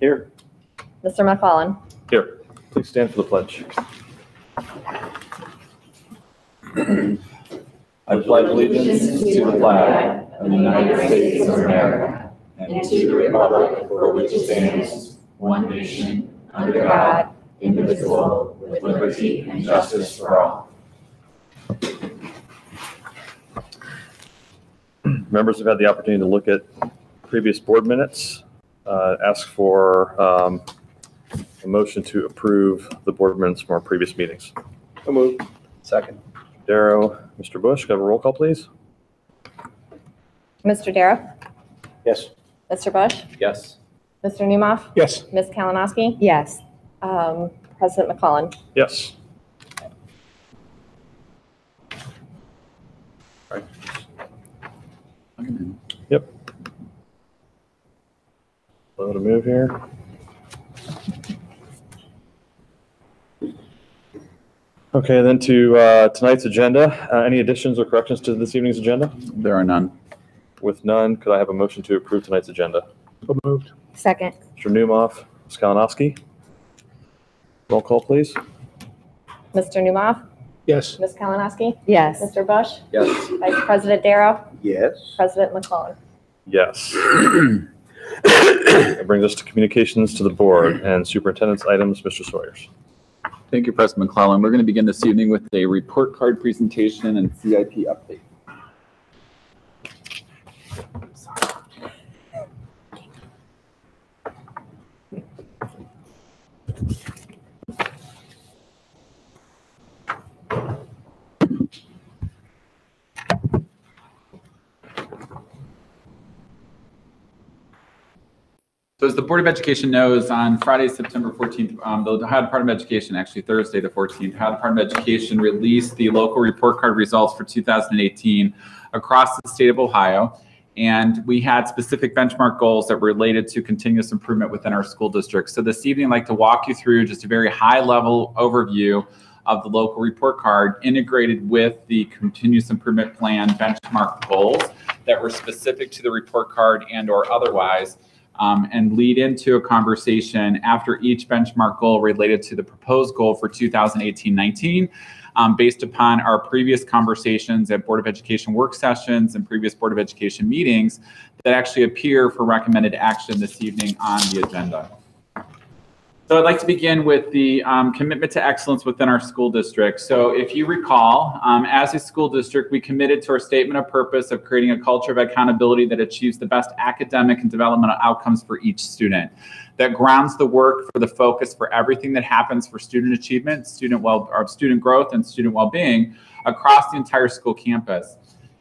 Here. Mr. McClellan. Here. Please stand for the pledge. I pledge allegiance to the flag of the United States of America and to the republic for which it stands, one nation, under God, indivisible, with liberty and justice for all. Members have had the opportunity to look at previous board minutes. Ask for a motion to approve the board minutes from our previous meetings. So moved. Second. Darrow, Mr. Bush, can I have a roll call, please? Mr. Darrow. Yes. Mr. Bush. Yes. Mr. Newmoff. Yes. Ms. Kalinowski. Yes. President McClellan. Yes. All right. Yep. Slow to move here. Okay, then to tonight's agenda. Any additions or corrections to this evening's agenda? There are none. With none, could I have a motion to approve tonight's agenda? So moved. Second. Mr. Newmoff, Ms. Kalinowski. Roll call, please. Mr. Newmoff. Yes. Ms. Kalinowski. Yes. Mr. Bush. Yes. Vice President Darrow. Yes. President McClellan. Yes. That brings us to communications to the board and superintendent's items. Mr. Sawyers. Thank you, President McClellan. We're going to begin this evening with a report card presentation and CIP update. So as the Board of Education knows, on Friday, September 14th, the Ohio Department of Education, actually Thursday the 14th, Ohio Department of Education released the local report card results for 2018 across the state of Ohio. And we had specific benchmark goals that were related to continuous improvement within our school district. So this evening, I'd like to walk you through just a very high-level overview of the local report card integrated with the continuous improvement plan benchmark goals that were specific to the report card and or otherwise. And lead into a conversation after each benchmark goal related to the proposed goal for 2018-19, based upon our previous conversations at Board of Education work sessions and previous Board of Education meetings that actually appear for recommended action this evening on the agenda. So I'd like to begin with the commitment to excellence within our school district. So if you recall, as a school district, we committed to our statement of purpose of creating a culture of accountability that achieves the best academic and developmental outcomes for each student, that grounds the work for the focus for everything that happens for student achievement, student growth, and student well-being across the entire school campus.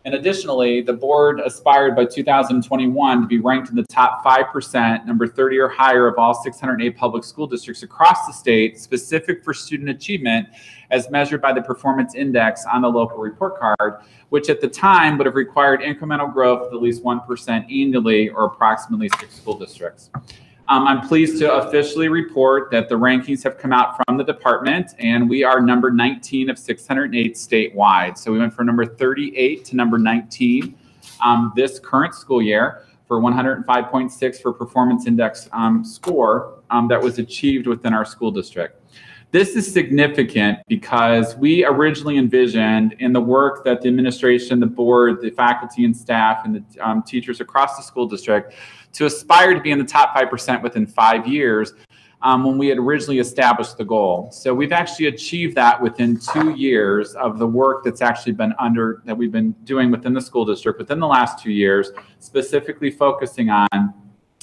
And additionally, the board aspired by 2021 to be ranked in the top 5%, number 30 or higher of all 608 public school districts across the state, specific for student achievement as measured by the performance index on the local report card, which at the time would have required incremental growth of at least 1% annually or approximately 6 school districts. I'm pleased to officially report that the rankings have come out from the department, and we are number 19 of 608 statewide. So we went from number 38 to number 19 this current school year for 105.6 for performance index score that was achieved within our school district. This is significant because we originally envisioned in the work that the administration, the board, the faculty and staff, and the teachers across the school district to aspire to be in the top 5% within 5 years when we had originally established the goal. So we've actually achieved that within 2 years of the work that's actually been that we've been doing within the school district within the last 2 years, specifically focusing on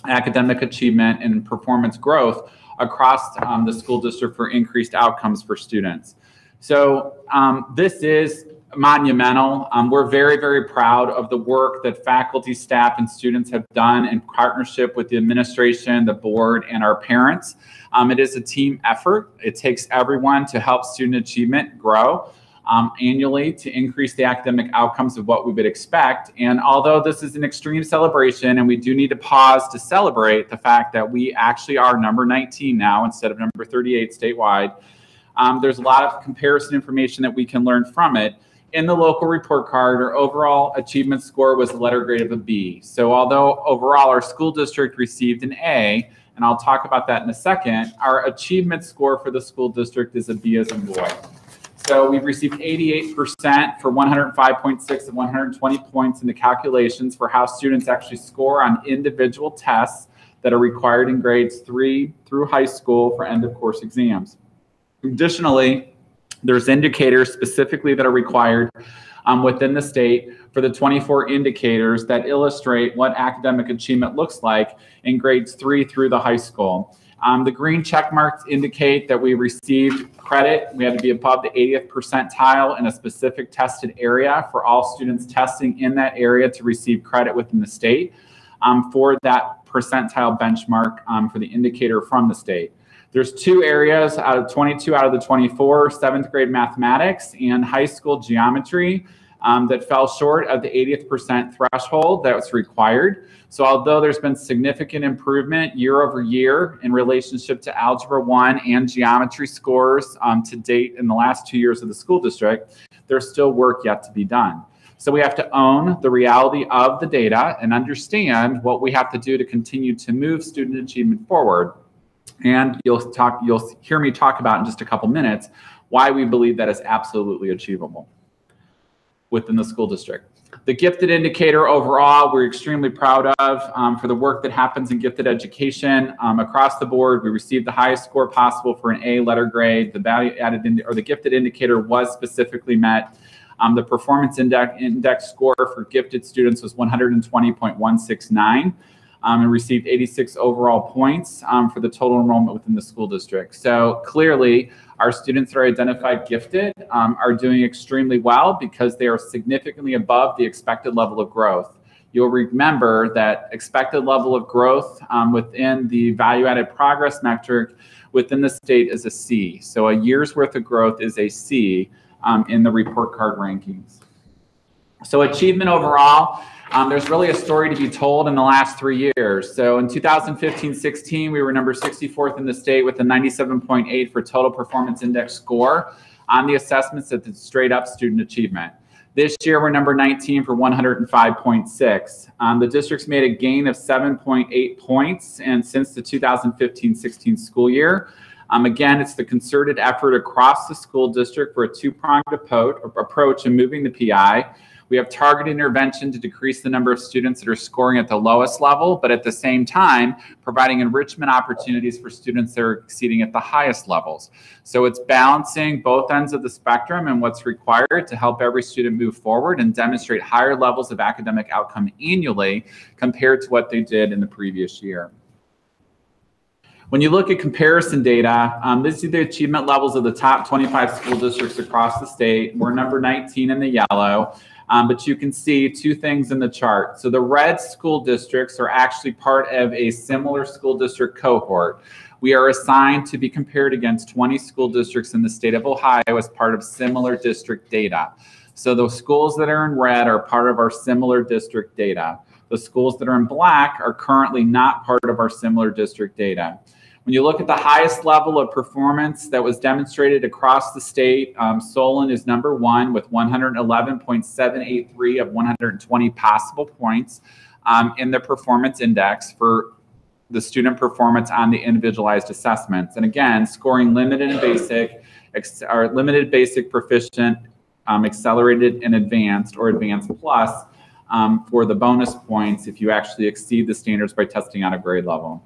academic achievement and performance growth across the school district for increased outcomes for students. So this is monumental. We're very, very proud of the work that faculty, staff, and students have done in partnership with the administration, the board, and our parents. It is a team effort. It takes everyone to help student achievement grow annually to increase the academic outcomes of what we would expect. And although this is an extreme celebration and we do need to pause to celebrate the fact that we actually are number 19 now instead of number 38 statewide, there's a lot of comparison information that we can learn from it. in the local report card, our overall achievement score was a letter grade of a B. So although overall our school district received an A, and I'll talk about that in a second, our achievement score for the school district is a B as in boy. So we've received 88% for 105.6 and 120 points in the calculations for how students actually score on individual tests that are required in grades 3 through high school for end of course exams. Additionally, there's indicators specifically that are required within the state for the 24 indicators that illustrate what academic achievement looks like in grades 3 through the high school. The green check marks indicate that we received credit. We had to be above the 80th percentile in a specific tested area for all students testing in that area to receive credit within the state for that percentile benchmark for the indicator from the state. There's 2 areas out of 22 out of the 24, 7th grade mathematics and high school geometry that fell short of the 80th percent threshold that was required. So although there's been significant improvement year over year in relationship to Algebra 1 and geometry scores to date in the last 2 years of the school district, there's still work yet to be done. So we have to own the reality of the data and understand what we have to do to continue to move student achievement forward. And you'll hear me talk about in just a couple minutes why we believe that is absolutely achievable within the school district. The gifted indicator overall, we're extremely proud of for the work that happens in gifted education across the board. We received the highest score possible for an A letter grade. The value added or the gifted indicator was specifically met. The performance index score for gifted students was 120.169. And received 86 overall points for the total enrollment within the school district. So clearly, our students that are identified gifted are doing extremely well because they are significantly above the expected level of growth. You'll remember that expected level of growth within the value-added progress metric within the state is a C. So a year's worth of growth is a C in the report card rankings. So achievement overall, there's really a story to be told in the last 3 years. So in 2015-16, we were number 64th in the state with a 97.8 for total performance index score on the assessments at the straight up student achievement. This year, we're number 19 for 105.6. The district's made a gain of 7.8 points and since the 2015-16 school year. Again, it's the concerted effort across the school district for a two-pronged approach in moving the PI. We have targeted intervention to decrease the number of students that are scoring at the lowest level, but at the same time, providing enrichment opportunities for students that are exceeding at the highest levels. So it's balancing both ends of the spectrum and what's required to help every student move forward and demonstrate higher levels of academic outcome annually compared to what they did in the previous year. When you look at comparison data, this is the achievement levels of the top 25 school districts across the state. We're number 19 in the yellow. But you can see 2 things in the chart. So the red school districts are actually part of a similar school district cohort. We are assigned to be compared against 20 school districts in the state of Ohio as part of similar district data. So the schools that are in red are part of our similar district data. The schools that are in black are currently not part of our similar district data. When you look at the highest level of performance that was demonstrated across the state, Solon is number 1 with 111.783 of 120 possible points in the performance index for the student performance on the individualized assessments. And again, scoring limited and basic, or limited basic proficient, accelerated and advanced or advanced plus for the bonus points if you actually exceed the standards by testing on a grade level.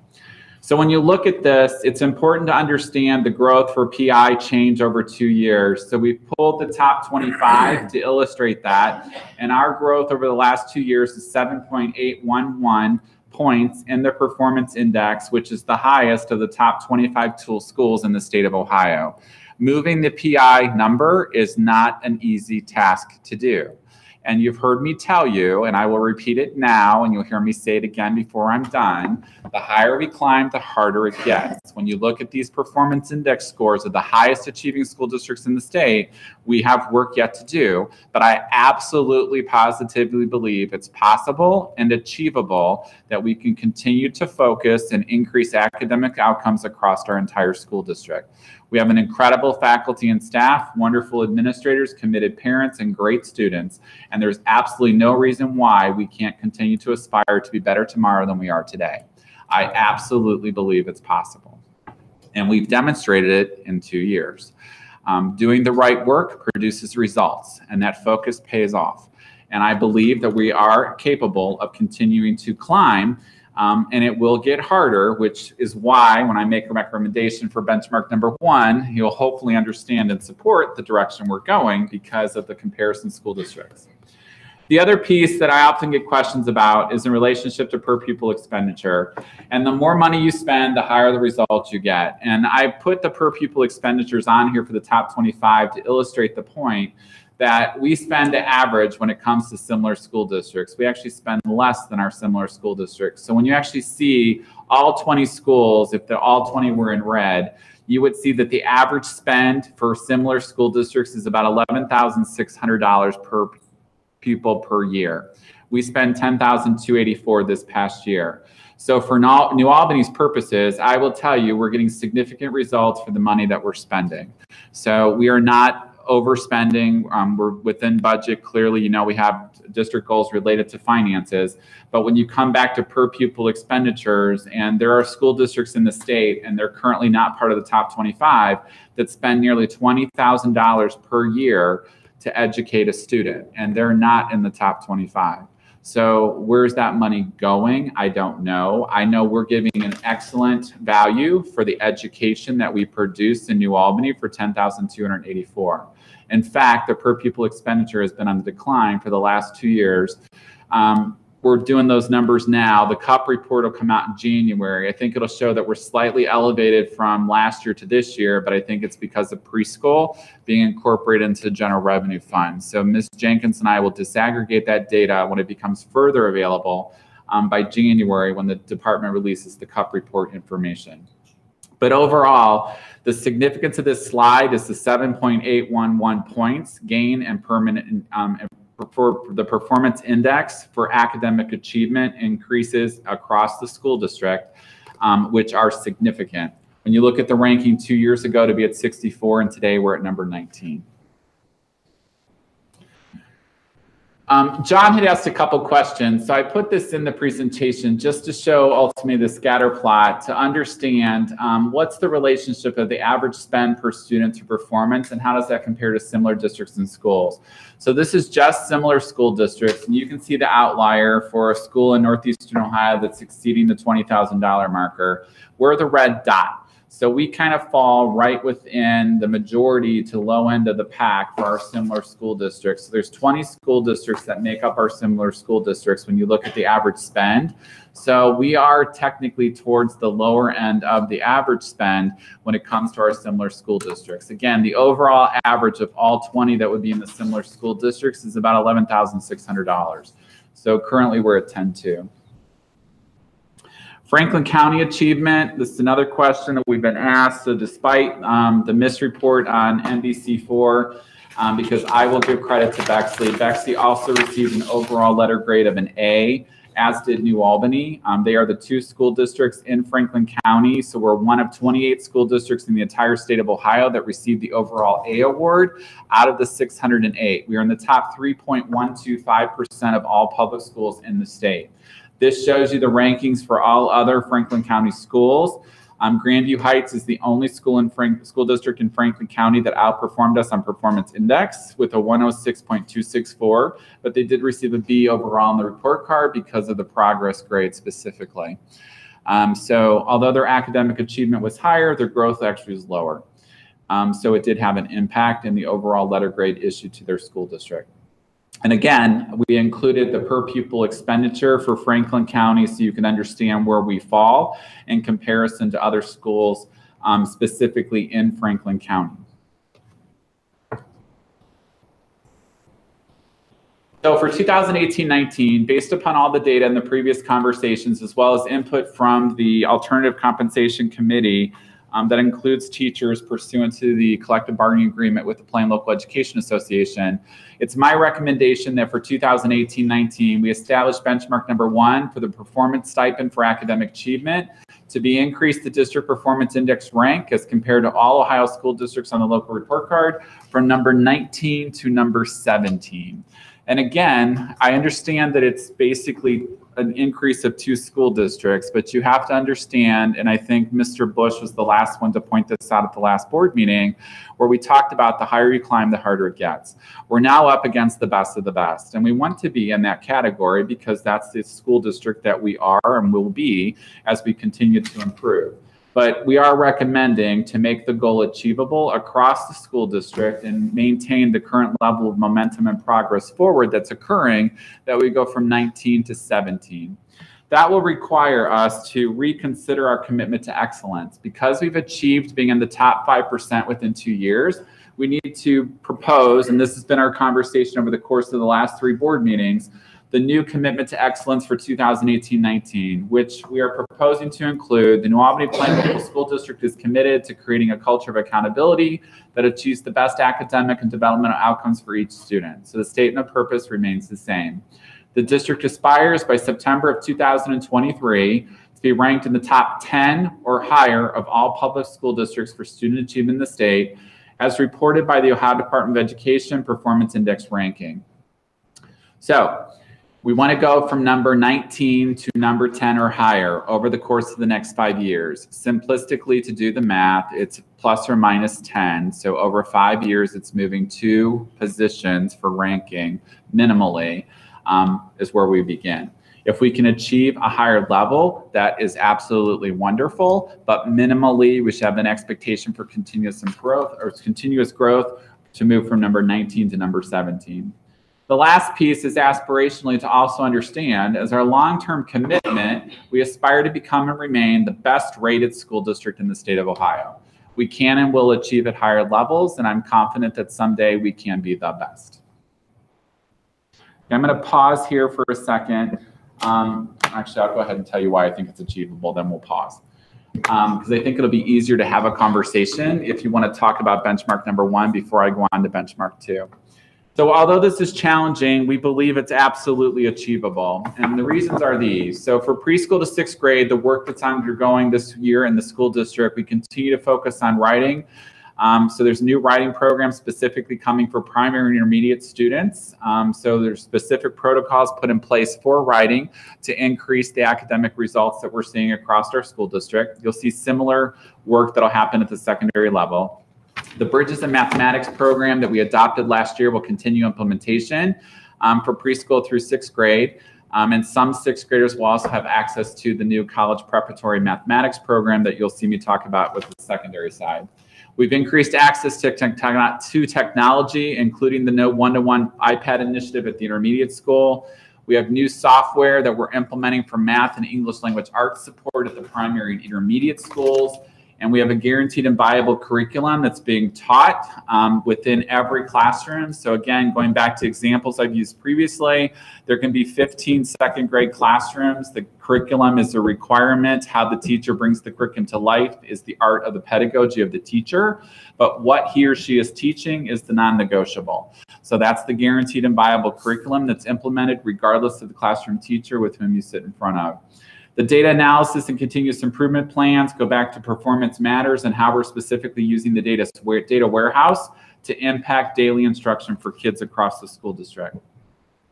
So when you look at this, it's important to understand the growth for PI change over 2 years. So we've pulled the top 25 to illustrate that. And our growth over the last 2 years is 7.811 points in the performance index, which is the highest of the top 25 schools in the state of Ohio. Moving the PI number is not an easy task to do. And you've heard me tell you, and I will repeat it now, and you'll hear me say it again before I'm done, the higher we climb, the harder it gets. When you look at these performance index scores of the highest achieving school districts in the state, we have work yet to do, but I absolutely positively believe it's possible and achievable that we can continue to focus and increase academic outcomes across our entire school district. We have an incredible faculty and staff, wonderful administrators, committed parents, and great students. And there's absolutely no reason why we can't continue to aspire to be better tomorrow than we are today. I absolutely believe it's possible. And we've demonstrated it in 2 years. Doing the right work produces results, and that focus pays off. And I believe that we are capable of continuing to climb, and it will get harder, which is why when I make a recommendation for benchmark number 1, you'll hopefully understand and support the direction we're going because of the comparison school districts. The other piece that I often get questions about is in relationship to per pupil expenditure. And the more money you spend, the higher the results you get. And I put the per pupil expenditures on here for the top 25 to illustrate the point that we spend the average when it comes to similar school districts. We actually spend less than our similar school districts. So when you actually see all 20 schools, if all 20 were in red, you would see that the average spend for similar school districts is about $11,600 per pupil per year. We spend $10,284 this past year. So for New Albany's purposes, I will tell you we're getting significant results for the money that we're spending. So we are not overspending. We're within budget. Clearly, you know, we have district goals related to finances. But when you come back to per pupil expenditures, and there are school districts in the state, and they're currently not part of the top 25, that spend nearly $20,000 per year to educate a student, and they're not in the top 25. So where's that money going? I don't know. I know we're giving an excellent value for the education that we produce in New Albany for $10,284. In fact, the per pupil expenditure has been on the decline for the last 2 years. We're doing those numbers now. The CUP report will come out in January. I think it'll show that we're slightly elevated from last year to this year, but I think it's because of preschool being incorporated into the general revenue fund. So Ms. Jenkins and I will disaggregate that data when it becomes further available by January when the department releases the CUP report information. But overall, the significance of this slide is the 7.811 points gain and permanent for the performance index for academic achievement increases across the school district, which are significant. When you look at the ranking 2 years ago to be at 64, and today we're at number 19. John had asked a couple questions, so I put this in the presentation just to show ultimately the scatter plot to understand what's the relationship of the average spend per student to performance and how does that compare to similar districts and schools. So this is just similar school districts, and you can see the outlier for a school in Northeastern Ohio that's exceeding the $20,000 marker. We're the red dot. So we kind of fall right within the majority to low end of the pack for our similar school districts. So there's 20 school districts that make up our similar school districts when you look at the average spend. So we are technically towards the lower end of the average spend when it comes to our similar school districts. Again, the overall average of all 20 that would be in the similar school districts is about $11,600. So currently we're at 10.2. Franklin County achievement, this is another question that we've been asked. So despite the misreport on NBC4, because I will give credit to Bexley. Bexley also received an overall letter grade of an A, as did New Albany. They are the 2 school districts in Franklin County. So we're one of 28 school districts in the entire state of Ohio that received the overall A award out of the 608. We are in the top 3.125% of all public schools in the state. This shows you the rankings for all other Franklin County schools. Grandview Heights is the only school district in Franklin County that outperformed us on performance index with a 106.264, but they did receive a B overall on the report card because of the progress grade specifically. So although their academic achievement was higher, their growth actually was lower. So it did have an impact in the overall letter grade issued to their school district. And again, we included the per pupil expenditure for Franklin County so you can understand where we fall in comparison to other schools, specifically in Franklin County. So for 2018-19, based upon all the data in the previous conversations, as well as input from the Alternative Compensation Committee, that includes teachers pursuant to the collective bargaining agreement with the Plain Local Education Association. It's my recommendation that for 2018-19, we establish benchmark number 1 for the performance stipend for academic achievement to be increased the district performance index rank as compared to all Ohio school districts on the local report card from number 19 to number 17. And again, I understand that it's basically an increase of 2 school districts, but you have to understand, and I think Mr. Bush was the last one to point this out at the last board meeting, where we talked about the higher you climb, the harder it gets. We're now up against the best of the best, and we want to be in that category because that's the school district that we are and will be as we continue to improve. But we are recommending to make the goal achievable across the school district and maintain the current level of momentum and progress forward that's occurring, that we go from 19 to 17. That will require us to reconsider our commitment to excellence. Because we've achieved being in the top 5% within 2 years, we need to propose, and this has been our conversation over the course of the last 3 board meetings, the new commitment to excellence for 2018-19, which we are proposing to include the New Albany Plain Local School District is committed to creating a culture of accountability that achieves the best academic and developmental outcomes for each student. So the statement of purpose remains the same. The district aspires by September of 2023 to be ranked in the top 10 or higher of all public school districts for student achievement in the state, as reported by the Ohio Department of Education Performance Index ranking. So, we want to go from number 19 to number 10 or higher over the course of the next 5 years. Simplistically, to do the math, it's plus or minus 10. So over 5 years, it's moving 2 positions for ranking minimally is where we begin. If we can achieve a higher level, that is absolutely wonderful. But minimally, we should have an expectation for continuous growth to move from number 19 to number 17. The last piece is aspirationally to also understand, as our long-term commitment, we aspire to become and remain the best rated school district in the state of Ohio. We can and will achieve at higher levels, and I'm confident that someday we can be the best. I'm going to pause here for a second. Actually, I'll go ahead and tell you why I think it's achievable, then we'll pause. Because I think it'll be easier to have a conversation if you want to talk about benchmark number 1 before I go on to benchmark 2. So although this is challenging, we believe it's absolutely achievable. And the reasons are these. So for preschool to 6th grade, the work that's undergoing this year in the school district, we continue to focus on writing. So there's new writing programs specifically coming for primary and intermediate students. So there's specific protocols put in place for writing to increase the academic results that we're seeing across our school district. You'll see similar work that'll happen at the secondary level. The Bridges in Mathematics program that we adopted last year will continue implementation for preschool through 6th grade. And some 6th graders will also have access to the new college preparatory mathematics program that you'll see me talk about with the secondary side. We've increased access to technology, including the No One-to-One iPad initiative at the intermediate school. We have new software that we're implementing for math and English language arts support at the primary and intermediate schools. And we have a guaranteed and viable curriculum that's being taught within every classroom. So again, going back to examples I've used previously, there can be 15 2nd grade classrooms. The curriculum is a requirement. How the teacher brings the curriculum to life is the art of the pedagogy of the teacher. But what he or she is teaching is the non-negotiable. So that's the guaranteed and viable curriculum that's implemented regardless of the classroom teacher with whom you sit in front of. The data analysis and continuous improvement plans go back to performance matters and how we're specifically using the data warehouse to impact daily instruction for kids across the school district.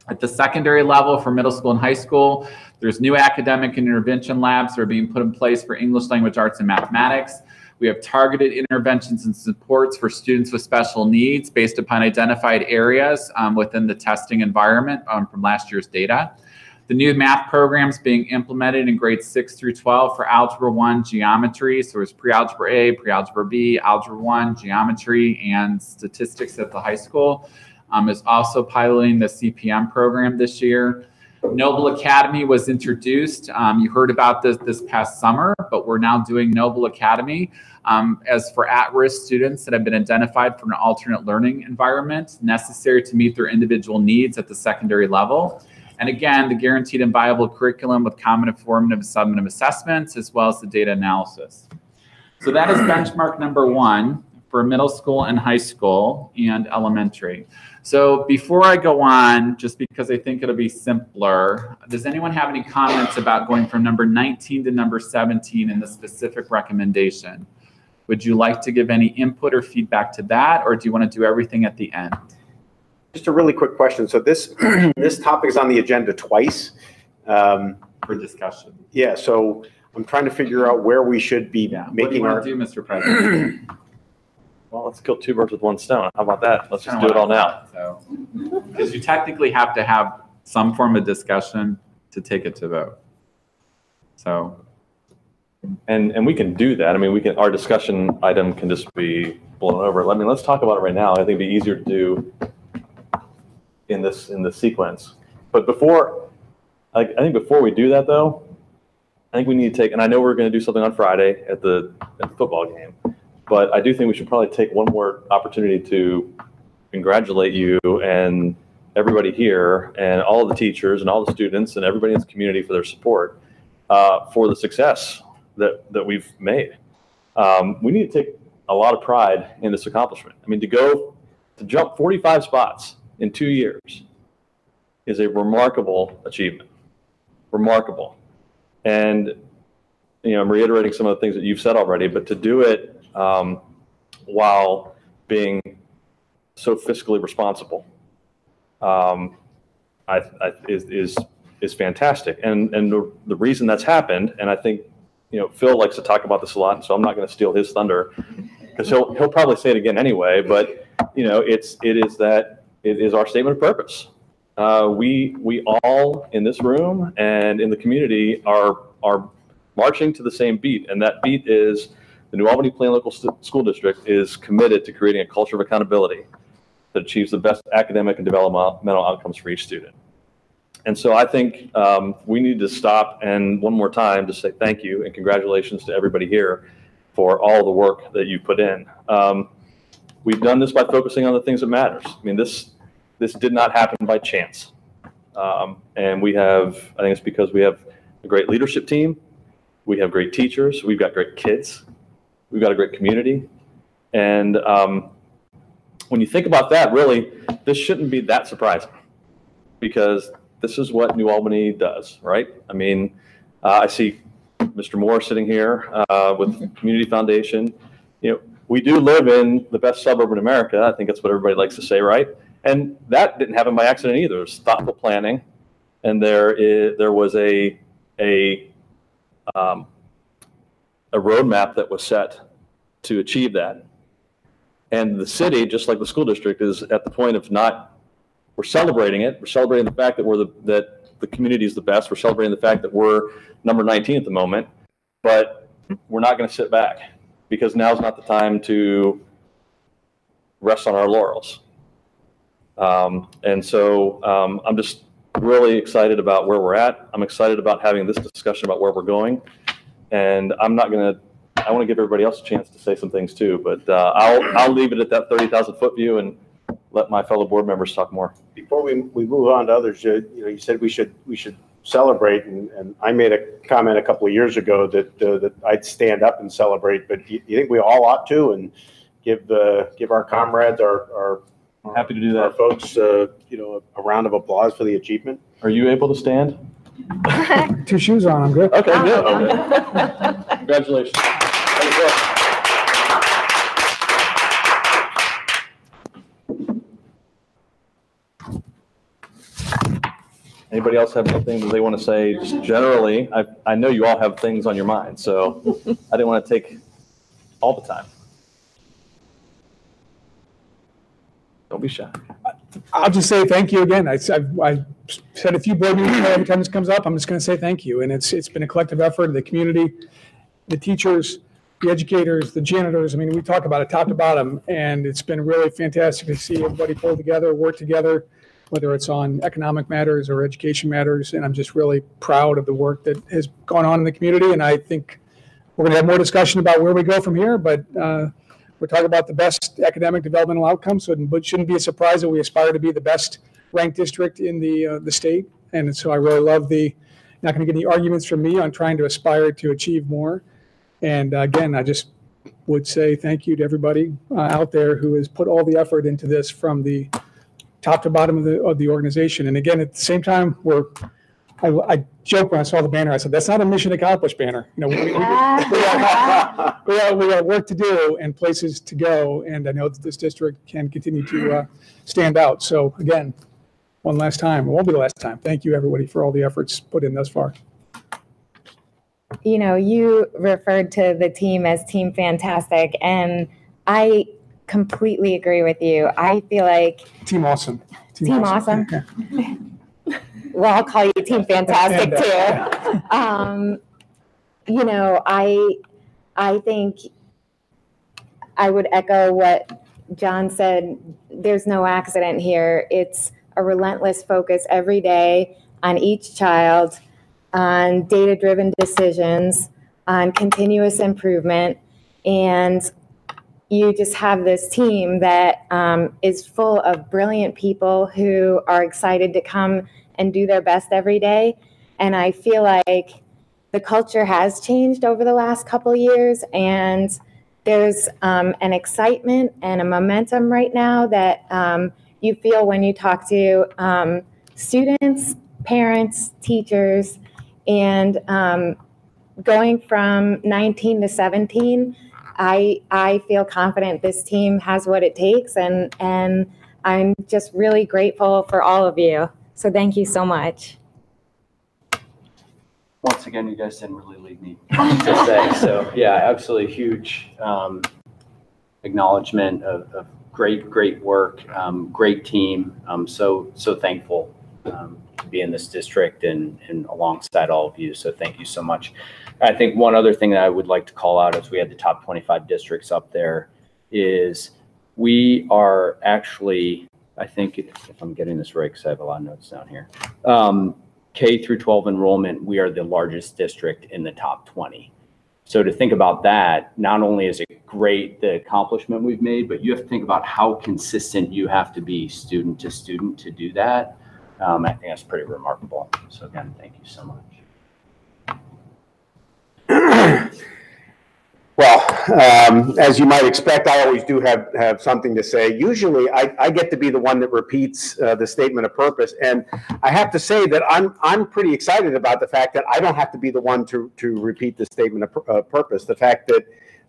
At the secondary level for middle school and high school, there's new academic and intervention labs that are being put in place for English language arts and mathematics. We have targeted interventions and supports for students with special needs based upon identified areas within the testing environment from last year's data. The new math programs being implemented in grades 6 through 12 for Algebra 1 geometry. So there's pre-algebra A, pre-algebra B, Algebra 1 geometry, and statistics at the high school. Is also piloting the CPM program this year. Noble Academy was introduced. You heard about this past summer, but we're now doing Noble Academy as for at-risk students that have been identified for an alternate learning environment necessary to meet their individual needs at the secondary level. And again, the guaranteed and viable curriculum with common formative and summative assessments, as well as the data analysis. So that is benchmark number 1 for middle school and high school and elementary. So before I go on, just because I think it'll be simpler, does anyone have any comments about going from number 19 to number 17 in the specific recommendation? Would you like to give any input or feedback to that, or do you want to do everything at the end? Just a really quick question. So this this topic is on the agenda twice. For discussion. Yeah, so I'm trying to figure out where we should be Yeah. What do you making want our. to do, Mr. President? Well, let's kill 2 birds with 1 stone. How about that? Let's just do it all now. Because you technically have to have some form of discussion to take it to vote. So. And we can do that. I mean, our discussion item can just be blown over. I mean, let's talk about it right now. I think it'd be easier to do in this sequence. But I think before we do that, though, I think we need to take, and I know we're going to do something on Friday at the football game, but I do think we should probably take one more opportunity to congratulate you and everybody here and all of the teachers and all the students and everybody in the community for their support for the success that we've made. We need to take a lot of pride in this accomplishment. I mean, to jump 45 spots in 2 years is a remarkable achievement. Remarkable. And, I'm reiterating some of the things that you've said already, but to do it while being so fiscally responsible is fantastic. And the reason that's happened, and I think, Phil likes to talk about this a lot, and so I'm not going to steal his thunder because he'll probably say it again anyway, but it is our statement of purpose. We all in this room and in the community are marching to the same beat, and that beat is the New Albany Plain Local School District is committed to creating a culture of accountability that achieves the best academic and developmental outcomes for each student. And so I think we need to stop and one more time to say thank you and congratulations to everybody here for all the work that you put in. We've done this by focusing on the things that matters. I mean, this did not happen by chance. And I think it's because we have a great leadership team. We have great teachers. We've got great kids. We've got a great community. And when you think about that, really, this shouldn't be that surprising because this is what New Albany does, right? I mean, I see Mr. Moore sitting here with the Community Foundation. We do live in the best suburb in America. I think that's what everybody likes to say, right? And that didn't happen by accident either. There's thoughtful planning, and there was a roadmap that was set to achieve that. And the city, just like the school district, is at the point of we're celebrating it. We're celebrating the fact that the community is the best. We're celebrating the fact that we're number 19 at the moment, but we're not going to sit back because now's not the time to rest on our laurels. And so I'm just really excited about where we're at. I'm excited about having this discussion about where we're going. And I want to give everybody else a chance to say some things too, but I'll leave it at that 30,000 foot view and let my fellow board members talk more. Before we move on to others, you said we should celebrate, and I made a comment a couple of years ago that I'd stand up and celebrate, but you think we all ought to and give our comrades, I'm happy to do our that. folks, a round of applause for the achievement? Are you able to stand? 2 shoes on, I'm good. Okay, good. Okay. Congratulations. Thank you. Anybody else have anything that they want to say just generally? I know you all have things on your mind, so I didn't want to take all the time. Don't be shy. I'll just say thank you again. I said a few board meetings every time this comes up. I'm just going to say thank you. And it's been a collective effort of the community, the teachers, the educators, the janitors. I mean, we talk about it top to bottom, and it's been really fantastic to see everybody pull together, work together, whether it's on economic matters or education matters. And I'm just really proud of the work that has gone on in the community. And I think we're going to have more discussion about where we go from here, but we're talking about the best academic developmental outcomes, so it shouldn't be a surprise that we aspire to be the best ranked district in the state. And so I really love not going to get any arguments from me on trying to aspire to achieve more. And again, I just would say thank you to everybody out there who has put all the effort into this from the top to bottom of the organization. And again, at the same time, I joked when I saw the banner. I said, "That's not a mission accomplished banner. You know, we got work to do and places to go." And I know that this district can continue to stand out. So again, one last time, it won't be the last time. Thank you, everybody, for all the efforts put in thus far. You know, you referred to the team as Team Fantastic, and I completely agree with you. I feel like Team Awesome. Team Awesome. Yeah. Well, I'll call you Team Fantastic too. You know, I think I would echo what John said. There's no accident here. It's a relentless focus every day on each child, on data-driven decisions, on continuous improvement, and you just have this team that is full of brilliant people who are excited to come and do their best every day. And I feel like the culture has changed over the last couple of years, and there's an excitement and a momentum right now that you feel when you talk to students, parents, teachers, and going from 19 to 17, I feel confident this team has what it takes, and I'm just really grateful for all of you. So thank you so much. Once again, you guys didn't really leave me to say. So yeah, absolutely huge acknowledgement of great work, great team. So thankful to be in this district and alongside all of you. So thank you so much. I think one other thing that I would like to call out as we had the top 25 districts up there is we are actually, I think if I'm getting this right, because I have a lot of notes down here, K through 12 enrollment, we are the largest district in the top 20. So to think about that, not only is it great the accomplishment we've made, but you have to think about how consistent you have to be student to student to do that. I think that's pretty remarkable. So again, thank you so much. Well, as you might expect, I always do have something to say. Usually, I get to be the one that repeats the statement of purpose, and I have to say that I'm pretty excited about the fact that I don't have to be the one to repeat the statement of purpose. The fact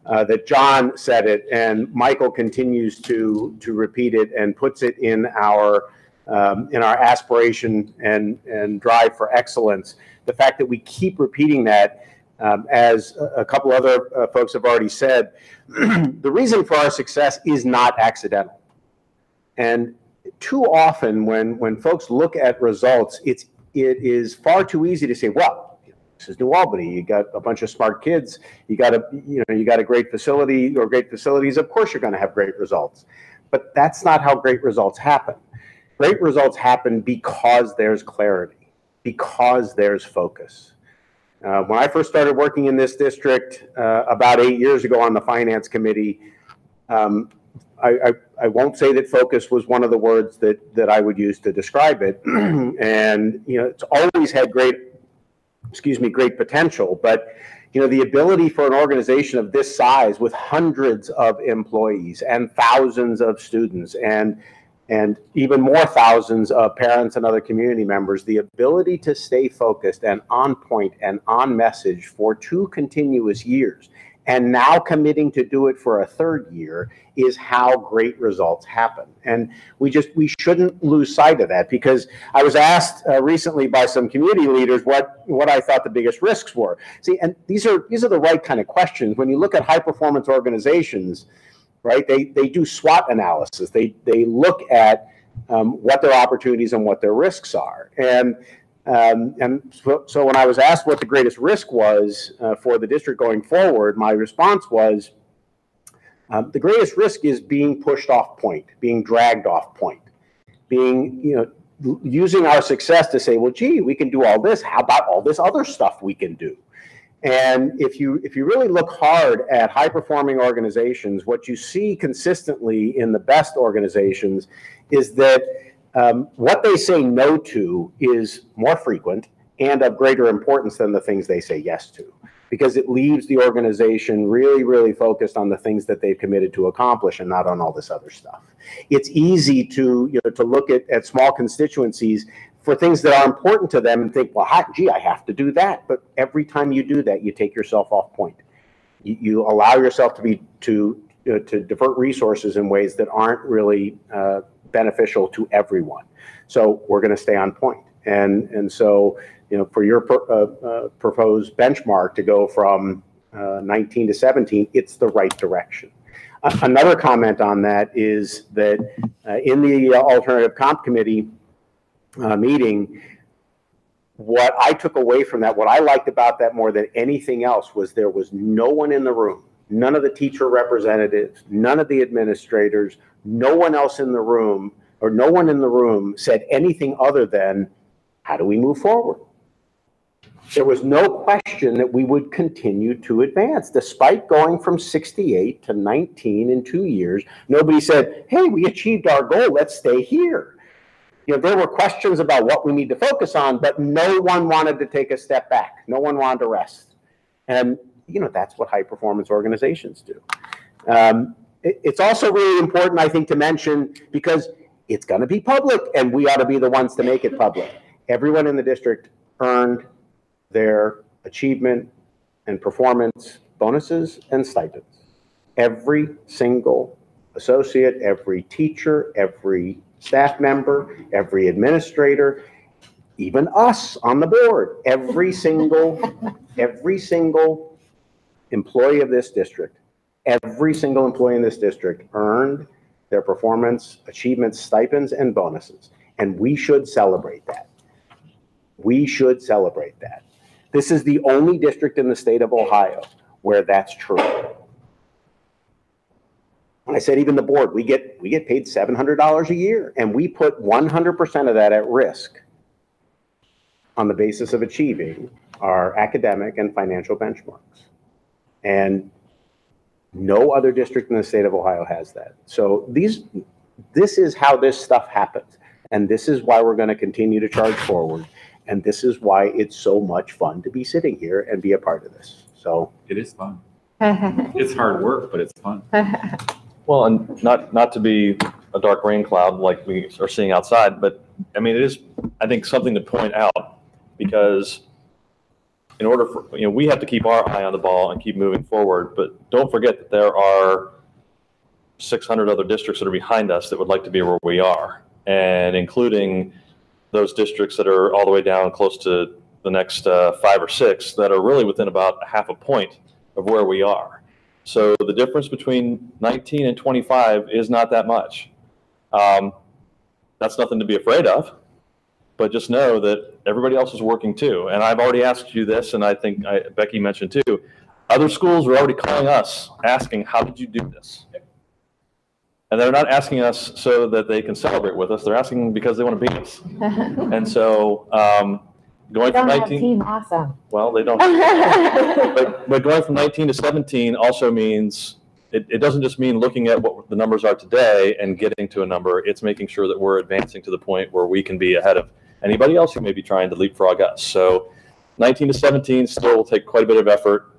that John said it and Michael continues to repeat it and puts it in our aspiration and drive for excellence. The fact that we keep repeating that. As a couple other folks have already said, the reason for our success is not accidental. And too often when folks look at results, it is far too easy to say, well, this is New Albany, you got a bunch of smart kids, you got a great facility or great facilities, of course you're going to have great results. But that's not how great results happen. Great results happen because there's clarity, because there's focus. When I first started working in this district about 8 years ago on the finance committee, I won't say that focus was one of the words that I would use to describe it. And it's always had great potential. But the ability for an organization of this size with hundreds of employees and thousands of students and even more thousands of parents and other community members, the ability to stay focused and on point and on message for 2 continuous years, and now committing to do it for a 3rd year, is how great results happen. And we shouldn't lose sight of that, because I was asked recently by some community leaders what I thought the biggest risks were. See, and these are the right kind of questions. When you look at high performance organizations, right? They do SWOT analysis. They look at what their opportunities and what their risks are. And so when I was asked what the greatest risk was for the district going forward, my response was the greatest risk is being pushed off point, being dragged off point, using our success to say, well, gee, we can do all this. How about all this other stuff we can do? And if you really look hard at high-performing organizations, what you see consistently in the best organizations is that what they say no to is more frequent and of greater importance than the things they say yes to. because it leaves the organization really, really focused on the things that they've committed to accomplish and not on all this other stuff. It's easy to, to look at small constituencies for things that are important to them and think, well, gee, I have to do that. But every time you do that, you take yourself off point. You allow yourself to divert resources in ways that aren't really beneficial to everyone. So we're going to stay on point. And so, for your proposed benchmark to go from 19 to 17, it's the right direction. Another comment on that is that in the alternative comp committee meeting, what I took away from that, what I liked about that more than anything else, was there was no one in the room, none of the teacher representatives, none of the administrators, no one else in the room, or no one in the room said anything other than, how do we move forward? There was no question that we would continue to advance. Despite going from 68 to 19 in 2 years, nobody said, hey, we achieved our goal, let's stay here. There were questions about what we need to focus on, but no one wanted to take a step back. No one wanted to rest. And, that's what high performance organizations do. It's also really important, I think, to mention, because it's going to be public and we ought to be the ones to make it public. Everyone in the district earned their achievement and performance bonuses and stipends. Every single associate, every teacher, every staff member, every administrator, even us on the board, every single employee of this district, every single employee in this district earned their performance, achievements, stipends, and bonuses. And we should celebrate that. We should celebrate that. This is the only district in the state of Ohio where that's true. I said, even the board, we get paid $700 a year, and we put 100% of that at risk on the basis of achieving our academic and financial benchmarks. And no other district in the state of Ohio has that. So this is how this stuff happens. And this is why we're going to continue to charge forward. And this is why it's so much fun to be sitting here and be a part of this. So it is fun. It's hard work, but it's fun. Well, and not to be a dark rain cloud like we are seeing outside, but I mean, it is, I think, something to point out, because in order for, we have to keep our eye on the ball and keep moving forward, but don't forget that there are 600 other districts that are behind us that would like to be where we are, and including those districts that are all the way down close to the next 5 or 6 that are really within about a half a point of where we are. So the difference between 19 and 25 is not that much. That's nothing to be afraid of, but just know that everybody else is working too. And I've already asked you this, and I think Becky mentioned too, other schools are already calling us asking, how did you do this? And they're not asking us so that they can celebrate with us. They're asking because they want to beat us. And so going from 19, team awesome. well, they don't. but going from 19 to 17 also means it doesn't just mean looking at what the numbers are today and getting to a number. It's making sure that we're advancing to the point where we can be ahead of anybody else who may be trying to leapfrog us. So 19 to 17 still will take quite a bit of effort.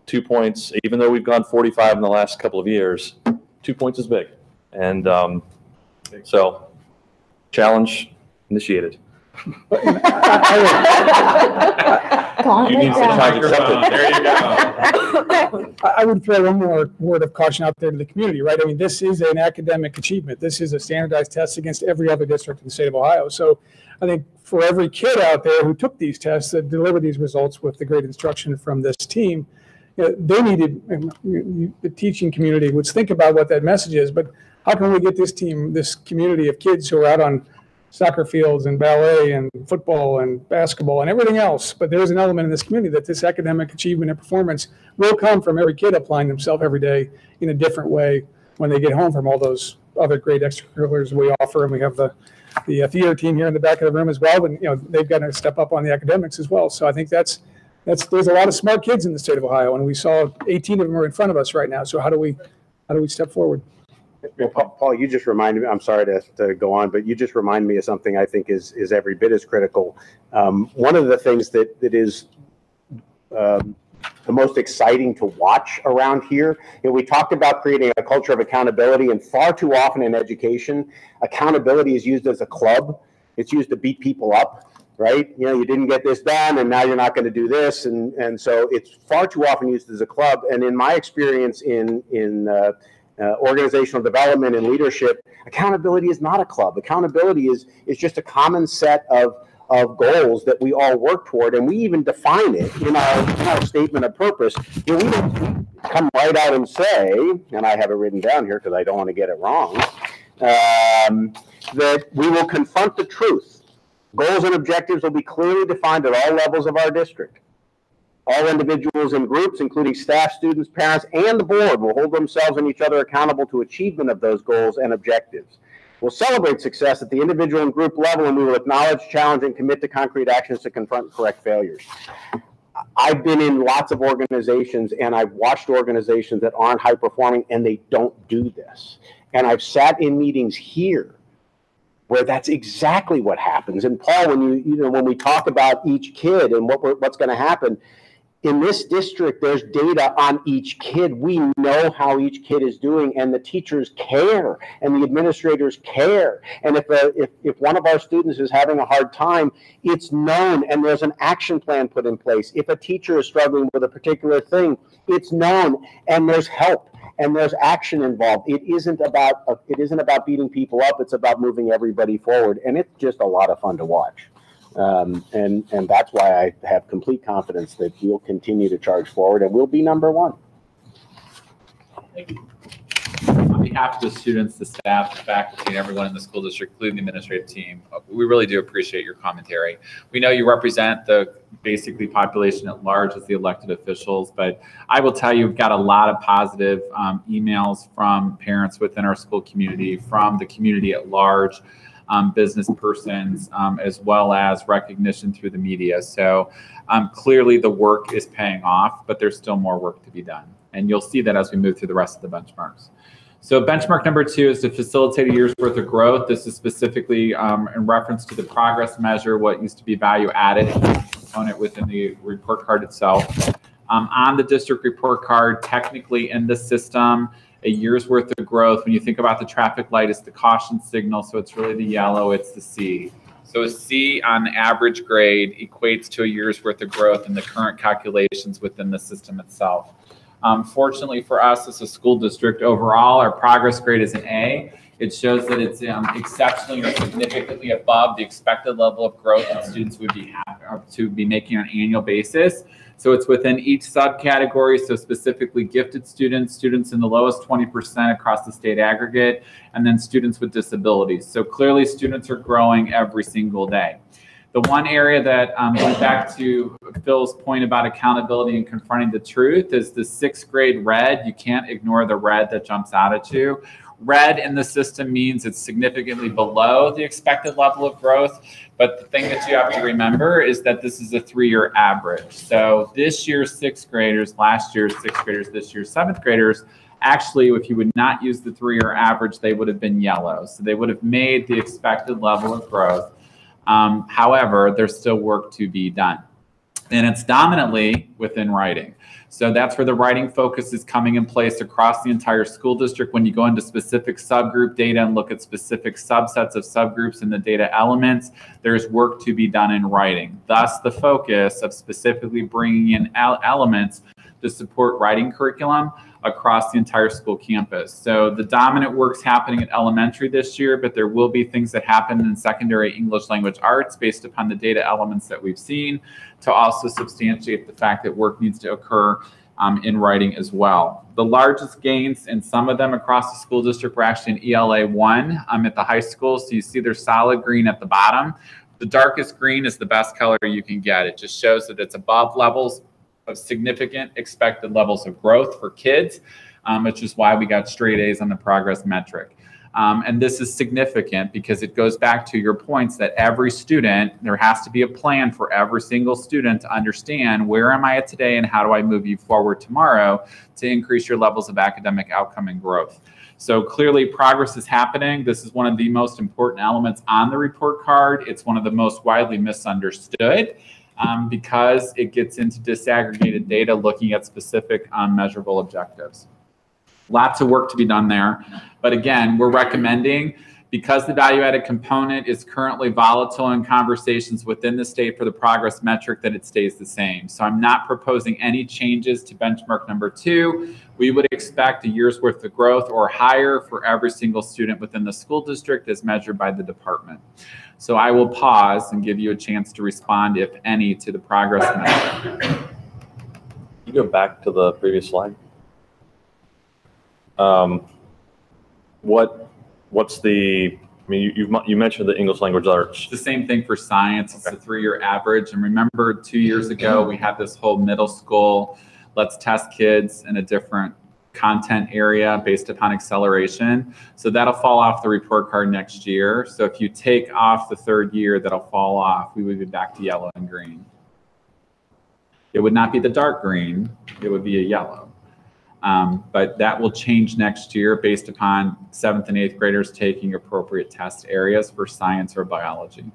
2 points, even though we've gone 45 in the last couple of years. 2 points is big. And so, challenge initiated. Come on, You need to challenge accepted. There you go. I would throw one more word of caution out there to the community, right? I mean, this is an academic achievement. This is a standardized test against every other district in the state of Ohio. So I think for every kid out there who took these tests that delivered these results with the great instruction from this team, they needed, the teaching community would think about what that message is, but how can we get this team, this community of kids who are out on soccer fields and ballet and football and basketball and everything else, but there's an element in this community that this academic achievement and performance will come from every kid applying themselves every day in a different way when they get home from all those other great extracurriculars we offer. And we have the theater team here in the back of the room as well, but they've got to step up on the academics as well. So I think there's a lot of smart kids in the state of Ohio, and we saw 18 of them are in front of us right now. So how do we step forward? Well, Paul, you just reminded me, I'm sorry to go on, but you just remind me of something I think is every bit as critical. One of the things that is the most exciting to watch around here. You know, we talked about creating a culture of accountability, and far too often in education, accountability is used as a club. It's used to beat people up, right? You know, you didn't get this done, and now you're not going to do this, and so it's far too often used as a club. And in my experience in organizational development and leadership, accountability is not a club. Accountability is just a common set of goals that we all work toward, and we even define it in our statement of purpose. You know, we don't come right out and say, and I have it written down here because I don't want to get it wrong, that we will confront the truth. Goals and objectives will be clearly defined at all levels of our district. All individuals and groups, including staff, students, parents, and the board, will hold themselves and each other accountable to achievement of those goals and objectives. We'll celebrate success at the individual and group level, and we will acknowledge, challenge, and commit to concrete actions to confront and correct failures. I've been in lots of organizations, and I've watched organizations that aren't high performing, and they don't do this. And I've sat in meetings here where that's exactly what happens. And Paul, when we talk about each kid and what's going to happen, in this district, there's data on each kid. We know how each kid is doing, and the teachers care, and the administrators care. And if one of our students is having a hard time, it's known, and there's an action plan put in place. If a teacher is struggling with a particular thing, it's known, and there's help, and there's action involved. It isn't about beating people up. It's about moving everybody forward, and it's just a lot of fun to watch. And that's why I have complete confidence that we'll continue to charge forward and we'll be number one. Thank you. On behalf of the students, the staff, the faculty, and everyone in the school district, including the administrative team, we really do appreciate your commentary. We know you represent the basically population at large as the elected officials, but I will tell you, we've got a lot of positive emails from parents within our school community, from the community at large, business persons, as well as recognition through the media. So clearly the work is paying off, but there's still more work to be done. And you'll see that as we move through the rest of the benchmarks. So benchmark number 2 is to facilitate a year's worth of growth. This is specifically in reference to the progress measure, what used to be value added component within the report card itself. On the district report card, technically in the system, a year's worth of growth. When you think about the traffic light, it's the caution signal, so it's really the yellow, it's the C. So a C on the average grade equates to a year's worth of growth in the current calculations within the system itself. Fortunately for us as a school district, overall, our progress grade is an A. It shows that it's exceptionally or significantly above the expected level of growth that students would be happy to be making on an annual basis. So it's within each subcategory, so specifically gifted students, students in the lowest 20% across the state aggregate, and then students with disabilities. So clearly students are growing every single day. The one area that, going back to Phil's point about accountability and confronting the truth, is the 6th grade red. You can't ignore the red that jumps out at you. Red in the system means it's significantly below the expected level of growth. But the thing that you have to remember is that this is a 3-year average. So this year's 6th graders, last year's 6th graders, this year's 7th graders, actually, if you would not use the 3-year average, they would have been yellow. So they would have made the expected level of growth. However, there's still work to be done. And it's dominantly within writing. So that's where the writing focus is coming in place across the entire school district. When you go into specific subgroup data and look at specific subsets of subgroups in the data elements, there's work to be done in writing. Thus, the focus of specifically bringing in elements to support writing curriculum across the entire school campus. So the dominant work's happening at elementary this year, but there will be things that happen in secondary English language arts based upon the data elements that we've seen to also substantiate the fact that work needs to occur in writing as well. The largest gains in some of them across the school district were actually in ELA 1 at the high school. So you see there's solid green at the bottom. The darkest green is the best color you can get. It just shows that it's above levels of significant expected levels of growth for kids, which is why we got straight A's on the progress metric. And this is significant because it goes back to your points that every student, there has to be a plan for every single student to understand where am I at today and how do I move you forward tomorrow to increase your levels of academic outcome and growth. So clearly progress is happening. This is one of the most important elements on the report card. It's one of the most widely misunderstood. because it gets into disaggregated data looking at specific measurable objectives. Lots of work to be done there. But again, we're recommending, because the value-added component is currently volatile in conversations within the state for the progress metric, that it stays the same. So I'm not proposing any changes to benchmark number 2. We would expect a year's worth of growth or higher for every single student within the school district as measured by the department. So I will pause and give you a chance to respond, if any, to the progress metric. Can you go back to the previous slide? What's the, I mean, you mentioned the English language arts. It's the same thing for science. It's a 3-year average. And remember, 2 years ago, we had this whole middle school, let's test kids in a different content area based upon acceleration. So that'll fall off the report card next year. So if you take off the 3rd year, that'll fall off. We would be back to yellow and green. It would not be the dark green. It would be a yellow. But that will change next year based upon 7th and 8th graders taking appropriate test areas for science or biology.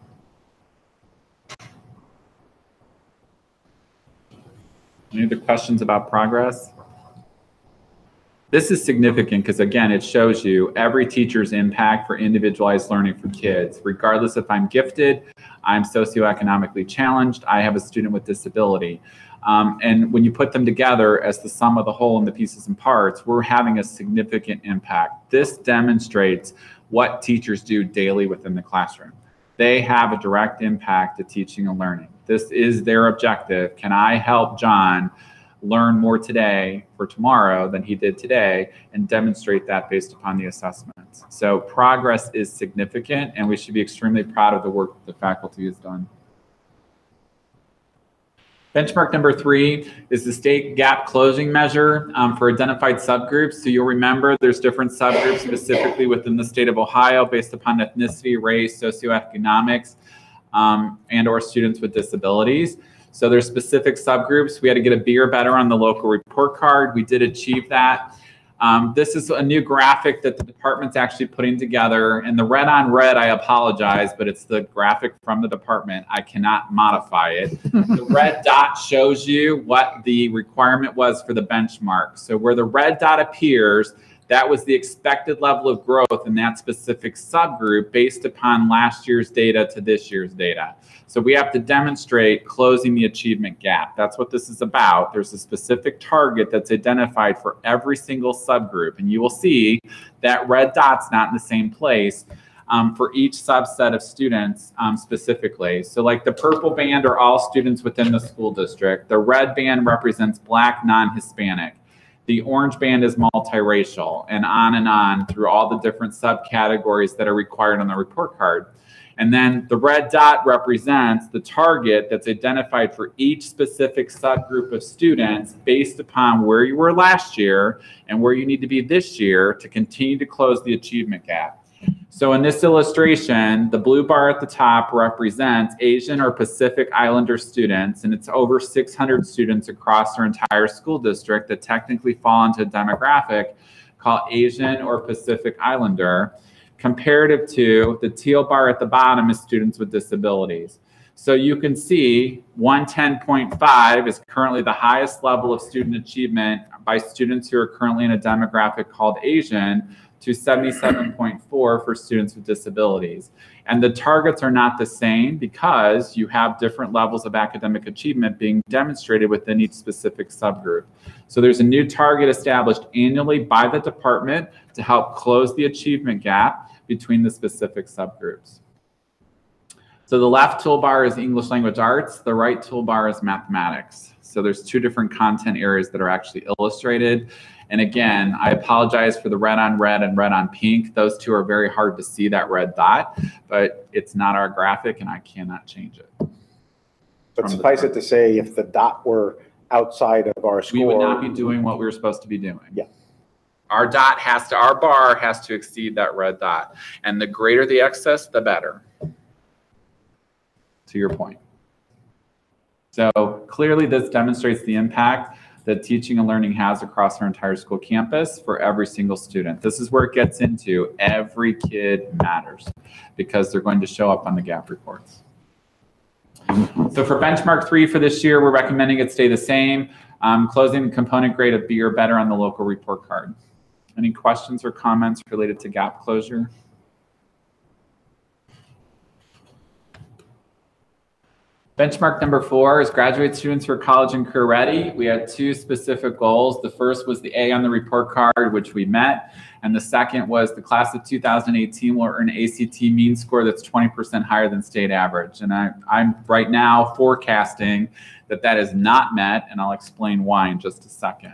Any other questions about progress? This is significant because, again, it shows you every teacher's impact for individualized learning for kids. Regardless if I'm gifted, I'm socioeconomically challenged, I have a student with disability. And when you put them together as the sum of the whole and the pieces and parts, we're having a significant impact. This demonstrates what teachers do daily within the classroom. They have a direct impact to teaching and learning. This is their objective. Can I help John learn more today for tomorrow than he did today, and demonstrate that based upon the assessments? So progress is significant, and we should be extremely proud of the work that the faculty has done. Benchmark number 3 is the state gap closing measure for identified subgroups. So you'll remember there's different subgroups specifically within the state of Ohio based upon ethnicity, race, socioeconomics, and or students with disabilities. So there's specific subgroups. We had to get a B or better on the local report card. We did achieve that. This is a new graphic that the department's actually putting together. And the red on red, I apologize, but it's the graphic from the department. I cannot modify it. The red dot shows you what the requirement was for the benchmark. So where the red dot appears, that was the expected level of growth in that specific subgroup based upon last year's data to this year's data. So we have to demonstrate closing the achievement gap. That's what this is about. There's a specific target that's identified for every single subgroup. And you will see that red dot's not in the same place for each subset of students specifically. So like the purple band are all students within the school district. The red band represents Black, non-Hispanic. The orange band is multiracial, and on through all the different subcategories that are required on the report card. And then the red dot represents the target that's identified for each specific subgroup of students based upon where you were last year and where you need to be this year to continue to close the achievement gap. So in this illustration, the blue bar at the top represents Asian or Pacific Islander students, and it's over 600 students across our entire school district that technically fall into a demographic called Asian or Pacific Islander, comparative to the teal bar at the bottom is students with disabilities. So you can see 110.5 is currently the highest level of student achievement by students who are currently in a demographic called Asian, to 77.4 for students with disabilities. And the targets are not the same because you have different levels of academic achievement being demonstrated within each specific subgroup. So there's a new target established annually by the department to help close the achievement gap between the specific subgroups. So the left toolbar is English language arts, the right toolbar is mathematics. So there's 2 different content areas that are actually illustrated. And again, I apologize for the red on red and red on pink. Those 2 are very hard to see, that red dot, but it's not our graphic and I cannot change it. But suffice it to say, if the dot were outside of our score, we would not be doing what we were supposed to be doing. Yeah. Our bar has to exceed that red dot. And the greater the excess, the better. To your point. So clearly this demonstrates the impact that teaching and learning has across our entire school campus for every single student. This is where it gets into every kid matters because they're going to show up on the gap reports. So for benchmark 3 for this year, we're recommending it stay the same. Closing the component grade of B or better on the local report card. Any questions or comments related to gap closure? Benchmark number 4 is graduate students who are college and career ready. We had 2 specific goals. The first was the A on the report card, which we met. And the second was the class of 2018 will earn an ACT mean score that's 20% higher than state average. And I'm right now forecasting that that is not met, and I'll explain why in just a second.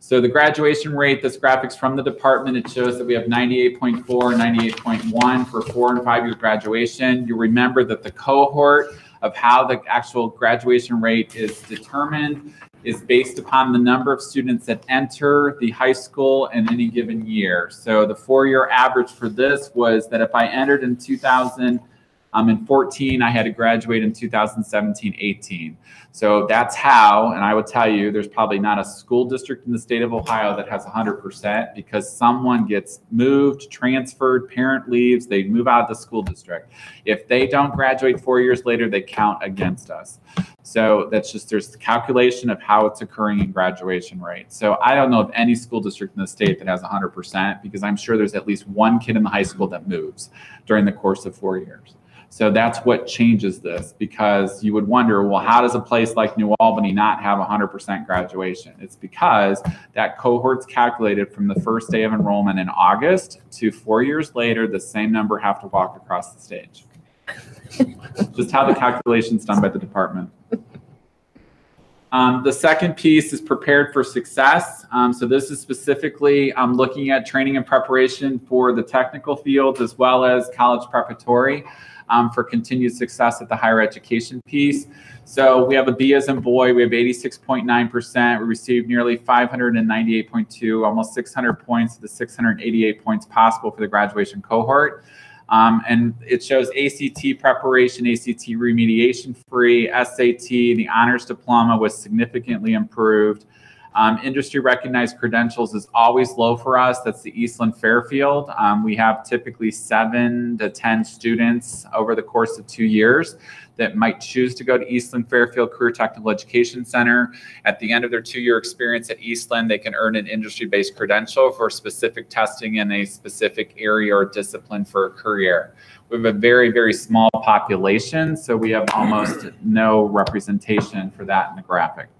So the graduation rate, this graphic's from the department. It shows that we have 98.4, 98.1 for 4- and 5-year graduation. You remember that the cohort of how the actual graduation rate is determined is based upon the number of students that enter the high school in any given year. So the 4-year average for this was that if I entered in 2014, I had to graduate in 2017-18. So that's how, and I would tell you, there's probably not a school district in the state of Ohio that has 100% because someone gets moved, transferred, parent leaves, they move out of the school district. If they don't graduate 4 years later, they count against us. So that's just, there's the calculation of how it's occurring in graduation rate. So I don't know of any school district in the state that has 100% because I'm sure there's at least one kid in the high school that moves during the course of 4 years. So that's what changes this, because you would wonder, well, how does a place like New Albany not have 100% graduation? It's because that cohort's calculated from the first day of enrollment in August to 4 years later, the same number have to walk across the stage. Just how the calculation's done by the department. The second piece is prepared for success. So this is specifically looking at training and preparation for the technical fields as well as college preparatory. For continued success at the higher education piece. So we have a B as in boy, we have 86.9%. We received nearly 598.2, almost 600 points to the 688 points possible for the graduation cohort. And it shows ACT preparation, ACT remediation free, SAT, the honors diploma was significantly improved. Industry recognized credentials is always low for us. That's the Eastland Fairfield. We have typically 7 to 10 students over the course of 2 years that might choose to go to Eastland Fairfield Career Technical Education Center. At the end of their 2-year experience at Eastland, they can earn an industry-based credential for specific testing in a specific area or discipline for a career. We have a very, very small population, so we have almost no representation for that in the graphic.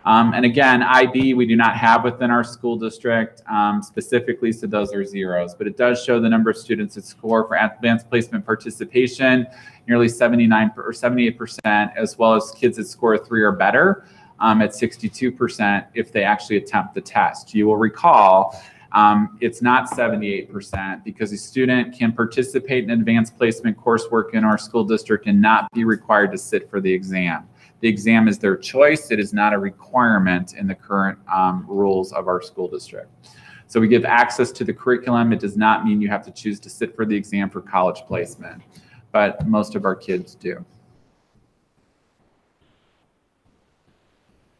And again, IB we do not have within our school district specifically, so those are zeros. But it does show the number of students that score for advanced placement participation, nearly 79 or 78%, as well as kids that score 3 or better at 62% if they actually attempt the test. You will recall it's not 78% because a student can participate in advanced placement coursework in our school district and not be required to sit for the exam. The exam is their choice. It is not a requirement in the current rules of our school district. So we give access to the curriculum. It does not mean you have to choose to sit for the exam for college placement, but most of our kids do.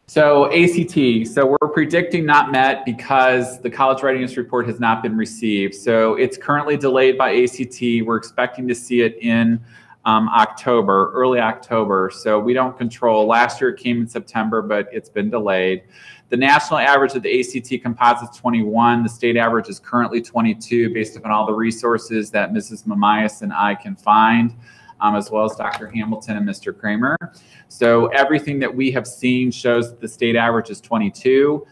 So ACT, so we're predicting not met because the college readiness report has not been received. So it's currently delayed by ACT. We're expecting to see it in October, early October. So we don't control. Last year it came in September, but it's been delayed. The national average of the ACT composite is 21. The state average is currently 22 based upon all the resources that Mrs. Mamias and I can find, as well as Dr. Hamilton and Mr. Kramer. So everything that we have seen shows that the state average is 22.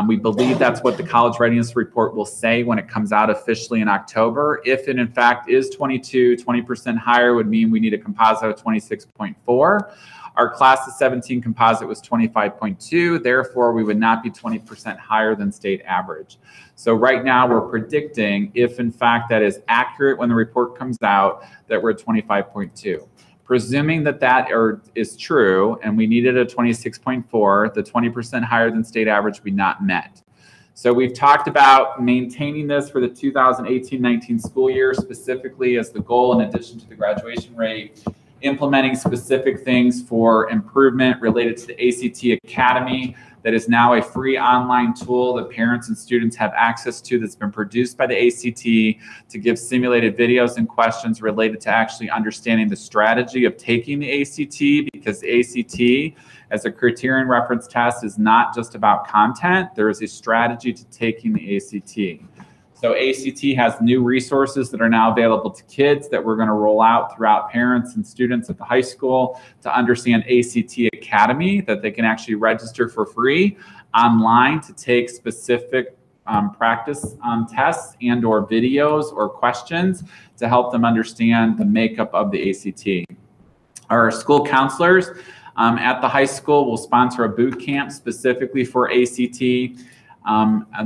We believe that's what the college readiness report will say when it comes out officially in October. If it in fact is 22, 20% higher would mean we need a composite of 26.4. Our class of 17 composite was 25.2. Therefore, we would not be 20% higher than state average. So right now we're predicting, if in fact that is accurate when the report comes out, that we're at 25.2. Presuming that that is true and we needed a 26.4, the 20% higher than state average we not met. So we've talked about maintaining this for the 2018-19 school year, specifically as the goal in addition to the graduation rate, implementing specific things for improvement related to the ACT Academy, that is now a free online tool that parents and students have access to, that's been produced by the ACT to give simulated videos and questions related to actually understanding the strategy of taking the ACT, because the ACT as a criterion reference test is not just about content. There is a strategy to taking the ACT. So ACT has new resources that are now available to kids that we're going to roll out throughout parents and students at the high school to understand ACT Academy, that they can actually register for free online to take specific practice tests and or videos or questions to help them understand the makeup of the ACT. Our school counselors at the high school will sponsor a boot camp specifically for ACT.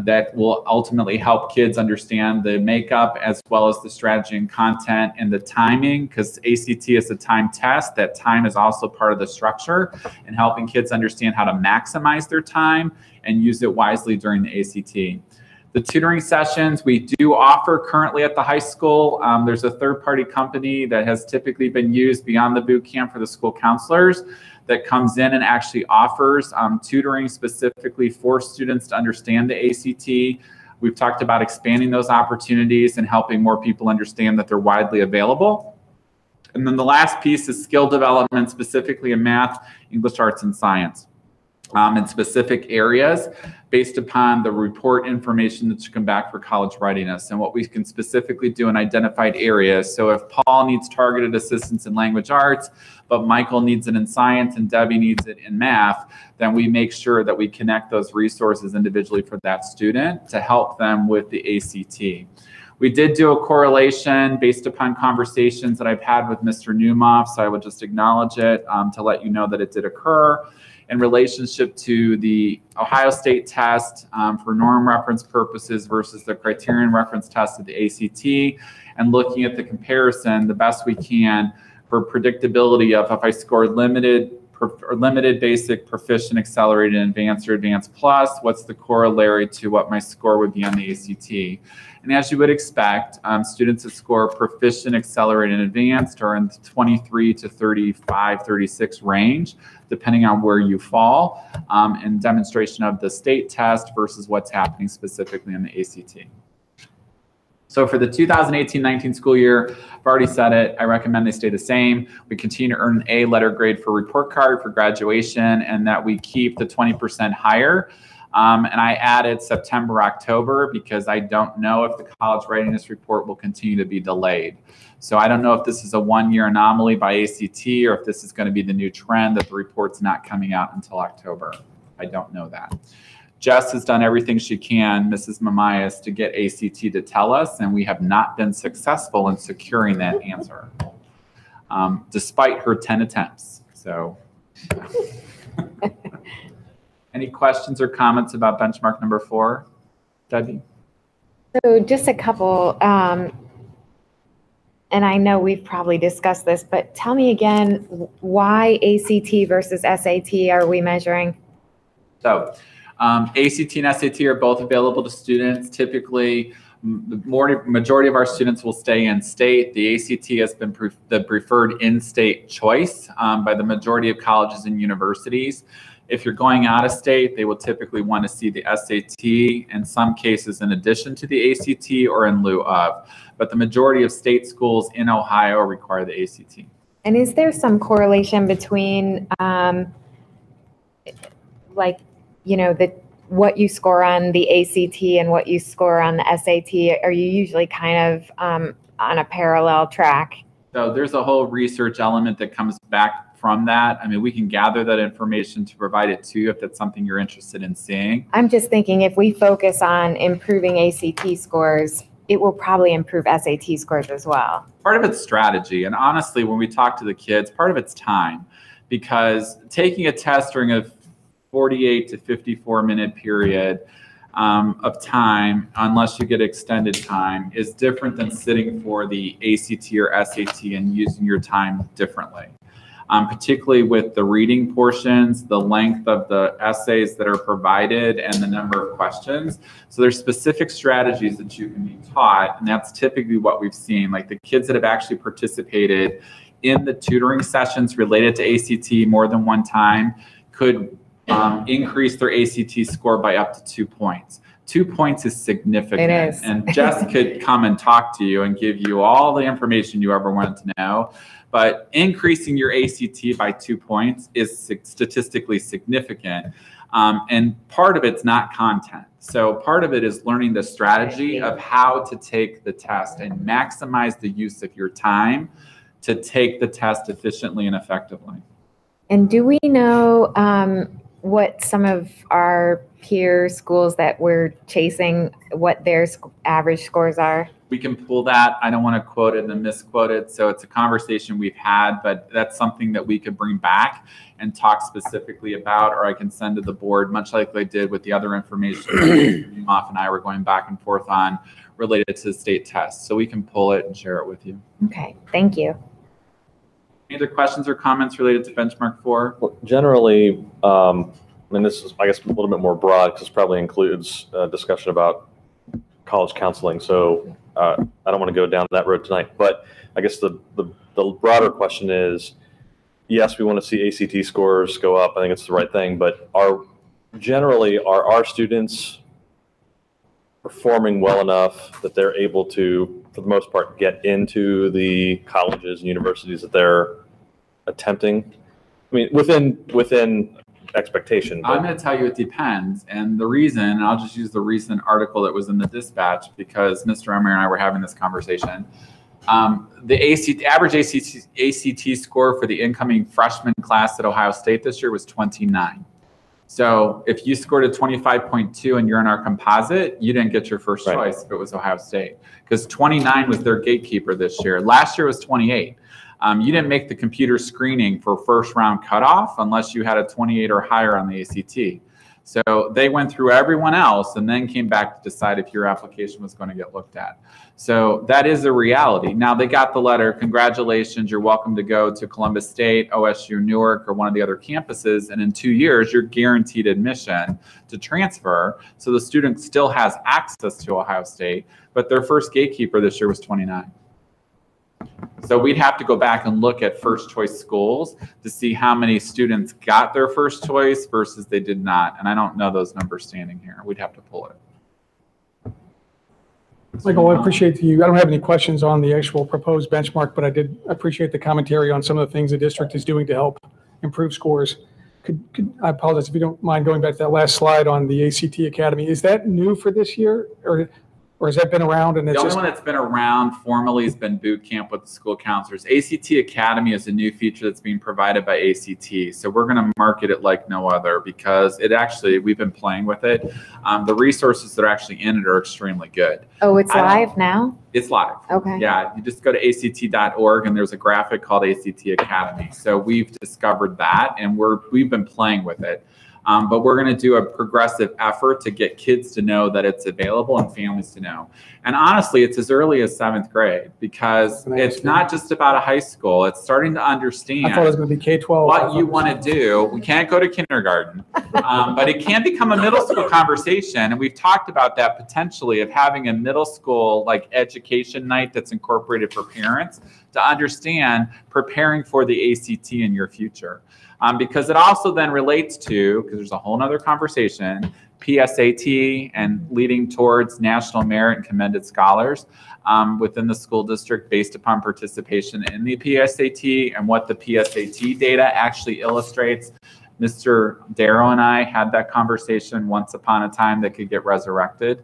That will ultimately help kids understand the makeup as well as the strategy and content and the timing, because ACT is a time test. That time is also part of the structure, and helping kids understand how to maximize their time and use it wisely during the ACT. The tutoring sessions we do offer currently at the high school. There's a third-party company that has typically been used beyond the boot camp for the school counselors that comes in and actually offers tutoring specifically for students to understand the ACT. We've talked about expanding those opportunities and helping more people understand that they're widely available. And then the last piece is skill development, specifically in math, English, arts, and science. In specific areas based upon the report information that should come back for college readiness and what we can specifically do in identified areas. So if Paul needs targeted assistance in language arts, but Michael needs it in science and Debbie needs it in math, then we make sure that we connect those resources individually for that student to help them with the ACT. We did do a correlation based upon conversations that I've had with Mr. Newmoff, so I would just acknowledge it to let you know that it did occur in relationship to the Ohio State test for norm reference purposes versus the criterion reference test of the ACT, and looking at the comparison the best we can for predictability of if I scored limited, basic, proficient, accelerated, advanced, or advanced plus, what's the corollary to what my score would be on the ACT. And as you would expect, students that score proficient, accelerated, and advanced are in the 23 to 35, 36 range, depending on where you fall, in demonstration of the state test versus what's happening specifically in the ACT. So for the 2018-19 school year, I've already said it, I recommend they stay the same. We continue to earn an A letter grade for report card for graduation, and that we keep the 20% higher. And I added September, October, because I don't know if the college readiness report will continue to be delayed. So I don't know if this is a one-year anomaly by ACT or if this is going to be the new trend that the report's not coming out until October. I don't know that. Jess has done everything she can, Mrs. Mamias, to get ACT to tell us, and we have not been successful in securing that answer, despite her 10 attempts. So. Any questions or comments about benchmark number 4, Debbie? So just a couple, and I know we've probably discussed this, but tell me again, why ACT versus SAT are we measuring? So ACT and SAT are both available to students. Typically, the majority of our students will stay in state. The ACT has been the preferred in-state choice by the majority of colleges and universities. If you're going out of state, they will typically want to see the SAT, in some cases in addition to the ACT or in lieu of. But the majority of state schools in Ohio require the ACT. And is there some correlation between, what you score on the ACT and what you score on the SAT? Are you usually kind of on a parallel track? So there's a whole research element that comes back from that. I mean, we can gather that information to provide it to you if that's something you're interested in seeing. I'm just thinking if we focus on improving ACT scores, it will probably improve SAT scores as well. Part of it's strategy. And honestly, when we talk to the kids, part of it's time. Because taking a test during a 48 to 54 minute period of time, unless you get extended time, is different than sitting for the ACT or SAT and using your time differently. Particularly with the reading portions, the length of the essays that are provided, and the number of questions. So there's specific strategies that you can be taught, and that's typically what we've seen. Like the kids that have actually participated in the tutoring sessions related to ACT more than one time could increase their ACT score by up to 2 points. 2 points is significant. It is. And Jess could come and talk to you and give you all the information you ever wanted to know. But increasing your ACT by 2 points is statistically significant. And part of it's not content. So part of it is learning the strategy of how to take the test and maximize the use of your time to take the test efficiently and effectively. And do we know what some of our peer schools that we're chasing, what their average scores are? We can pull that. I don't want to quote it and misquote it. So it's a conversation we've had, but that's something that we could bring back and talk specifically about, or I can send to the board, much like I did with the other information Mr. Numoff and I were going back and forth on related to the state test. So we can pull it and share it with you. Okay, thank you. Any other questions or comments related to benchmark 4? Well, generally, and this is, I guess, a little bit more broad because this probably includes discussion about college counseling. So I don't want to go down that road tonight. But I guess the broader question is, yes, we want to see ACT scores go up. I think it's the right thing. But are our students performing well enough that they're able to, for the most part, get into the colleges and universities that they're attempting? I mean, within expectation. I'm going to tell you it depends. And the reason, I'll just use the recent article that was in the Dispatch because Mr. Omer and I were having this conversation. The average ACT score for the incoming freshman class at Ohio State this year was 29. So if you scored a 25.2 and you're in our composite, you didn't get your first choice if it was Ohio State, because 29 was their gatekeeper this year. Last year was 28. You didn't make the computer screening for first round cutoff unless you had a 28 or higher on the ACT. So they went through everyone else and then came back to decide if your application was going to get looked at. So that is a reality. Now they got the letter, congratulations, you're welcome to go to Columbus State, OSU, Newark, or one of the other campuses. And in 2 years, you're guaranteed admission to transfer. So the student still has access to Ohio State, but their first gatekeeper this year was 29. So we'd have to go back and look at first choice schools to see how many students got their first choice versus they did not. And I don't know those numbers standing here. We'd have to pull it. Michael, I appreciate you. I don't have any questions on the actual proposed benchmark, but I did appreciate the commentary on some of the things the district is doing to help improve scores. I apologize if you don't mind going back to that last slide on the ACT Academy. Is that new for this year, or has that been around? And the only one that's been around formally has been boot camp with the school counselors. ACT Academy is a new feature that's being provided by ACT. So we're going to market it like no other because it actually, we've been playing with it. The resources that are actually in it are extremely good. Oh, it's live now? It's live. Okay. Yeah, you just go to act.org and there's a graphic called ACT Academy. So we've discovered that and we've been playing with it. But we're going to do a progressive effort to get kids to know that it's available and families to know. And honestly, it's as early as 7th grade because it's not just about a high school. It's starting to understand I thought it was going to be K-12. what you want to do. We can't go to kindergarten, but it can become a middle school conversation. And we've talked about that potentially of having a middle school like education night that's incorporated for parents to understand preparing for the ACT in your future. Because it also then relates to, because there's a whole nother conversation, PSAT and leading towards national merit and commended scholars within the school district based upon participation in the PSAT and what the PSAT data actually illustrates. Mr. Darrow and I had that conversation once upon a time that could get resurrected.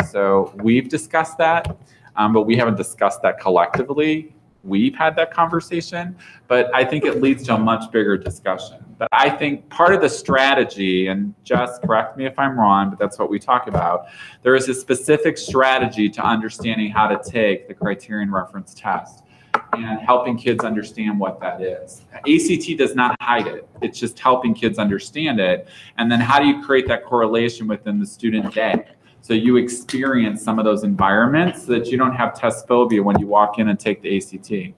So we've discussed that, but we haven't discussed that collectively. We've had that conversation, but I think it leads to a much bigger discussion. But I think part of the strategy, and just correct me if I'm wrong, but that's what we talk about, there is a specific strategy to understanding how to take the criterion reference test and helping kids understand what that is. ACT does not hide it. It's just helping kids understand it. And then how do you create that correlation within the student day? So you experience some of those environments so that you don't have test phobia when you walk in and take the ACT.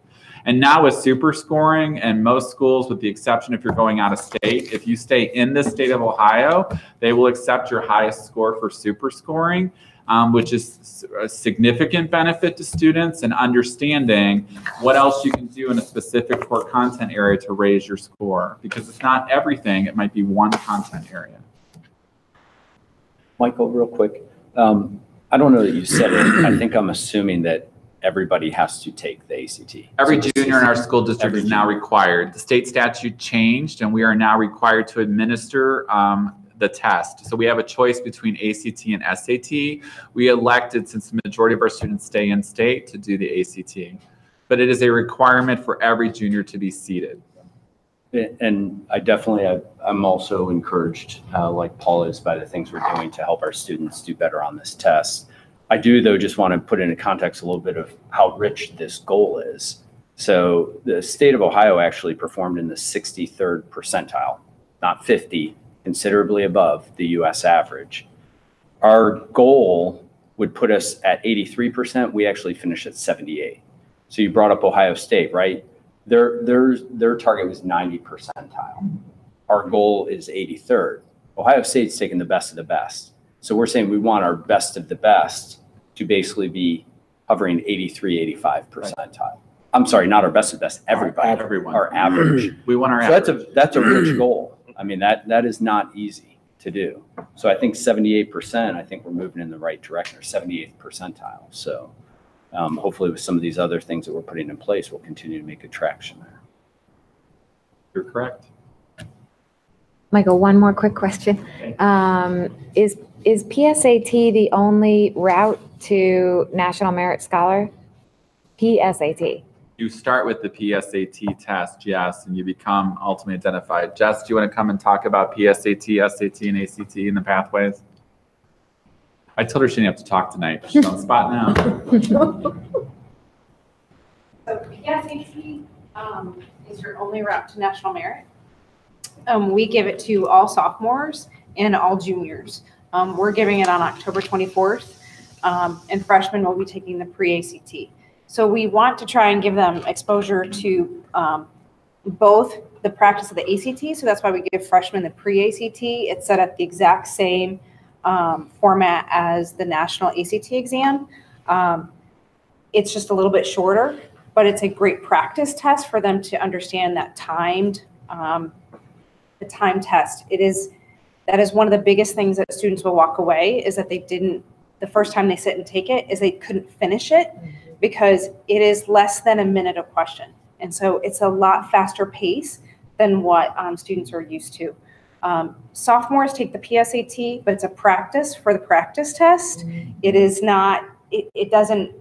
And now with super scoring, and most schools, with the exception if you're going out of state, if you stay in the state of Ohio, they will accept your highest score for super scoring. which is a significant benefit to students, and understanding what else you can do in a specific core content area to raise your score. Because it's not everything, it might be one content area. Michael, real quick. I don't know that you said it. I think I'm assuming that everybody has to take the ACT. Every junior in our school district is now required. The state statute changed, and we are now required to administer the test. So we have a choice between ACT and SAT. We elected, since the majority of our students stay in state, to do the ACT. But it is a requirement for every junior to be seated. And I'm also encouraged, like Paul is, by the things we're doing to help our students do better on this test. I do, though, just want to put into context a little bit of how rich this goal is. So the state of Ohio actually performed in the 63rd percentile, not 50, considerably above the US average. Our goal would put us at 83%. We actually finished at 78. So you brought up Ohio State, right? Their target was 90 percentile. Our goal is 83rd. Ohio State's taking the best of the best. So we're saying we want our best of the best to basically be hovering 83, 85 percentile. I'm sorry, not our best of the best, everybody. Everyone. Our average. We want our So average. that's a rich goal. I mean, that is not easy to do. So I think 78%, I think we're moving in the right direction, or 78th percentile. So hopefully with some of these other things that we're putting in place, we'll continue to make good traction there. You're correct. Michael, one more quick question. Is PSAT the only route to National Merit Scholar? PSAT. You start with the PSAT test, yes, and you become ultimately identified. Jess, do you want to come and talk about PSAT, SAT, and ACT and the pathways? I told her she didn't have to talk tonight, but she's on the spot now. So PSAT is your only route to national merit. We give it to all sophomores and all juniors. We're giving it on October 24th, and freshmen will be taking the pre-ACT. So we want to try and give them exposure to both the practice of the ACT. So that's why we give freshmen the pre-ACT. It's set at the exact same format as the national ACT exam. It's just a little bit shorter, but it's a great practice test for them to understand that the time test. That is one of the biggest things that students will walk away, is that they didn't, the first time they sit and take it, is they couldn't finish it because it is less than a minute of question. And so it's a lot faster pace than what students are used to. Sophomores take the PSAT, but it's a practice for the practice test. It is not, it doesn't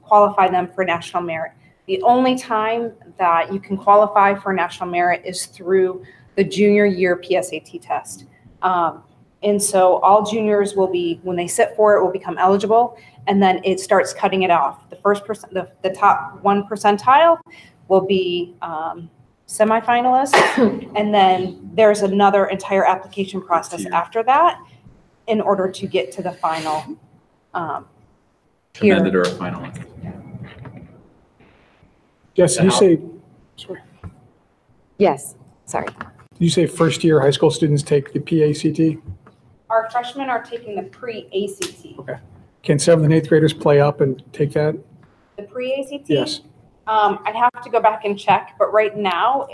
qualify them for national merit. The only time that you can qualify for national merit is through the junior year PSAT test. And so all juniors will be, when they sit for it, will become eligible, and then it starts cutting it off. The first the top 1 percentile will be semifinalists, and then there's another entire application process after that in order to get to the final tier. Commended or a finalist. Yes, you say, Yes, sorry. you say first year high school students take the PACT? Our freshmen are taking the pre-ACT. Okay. Can 7th and 8th graders play up and take that? The pre-ACT? Yes. I'd have to go back and check, but right now,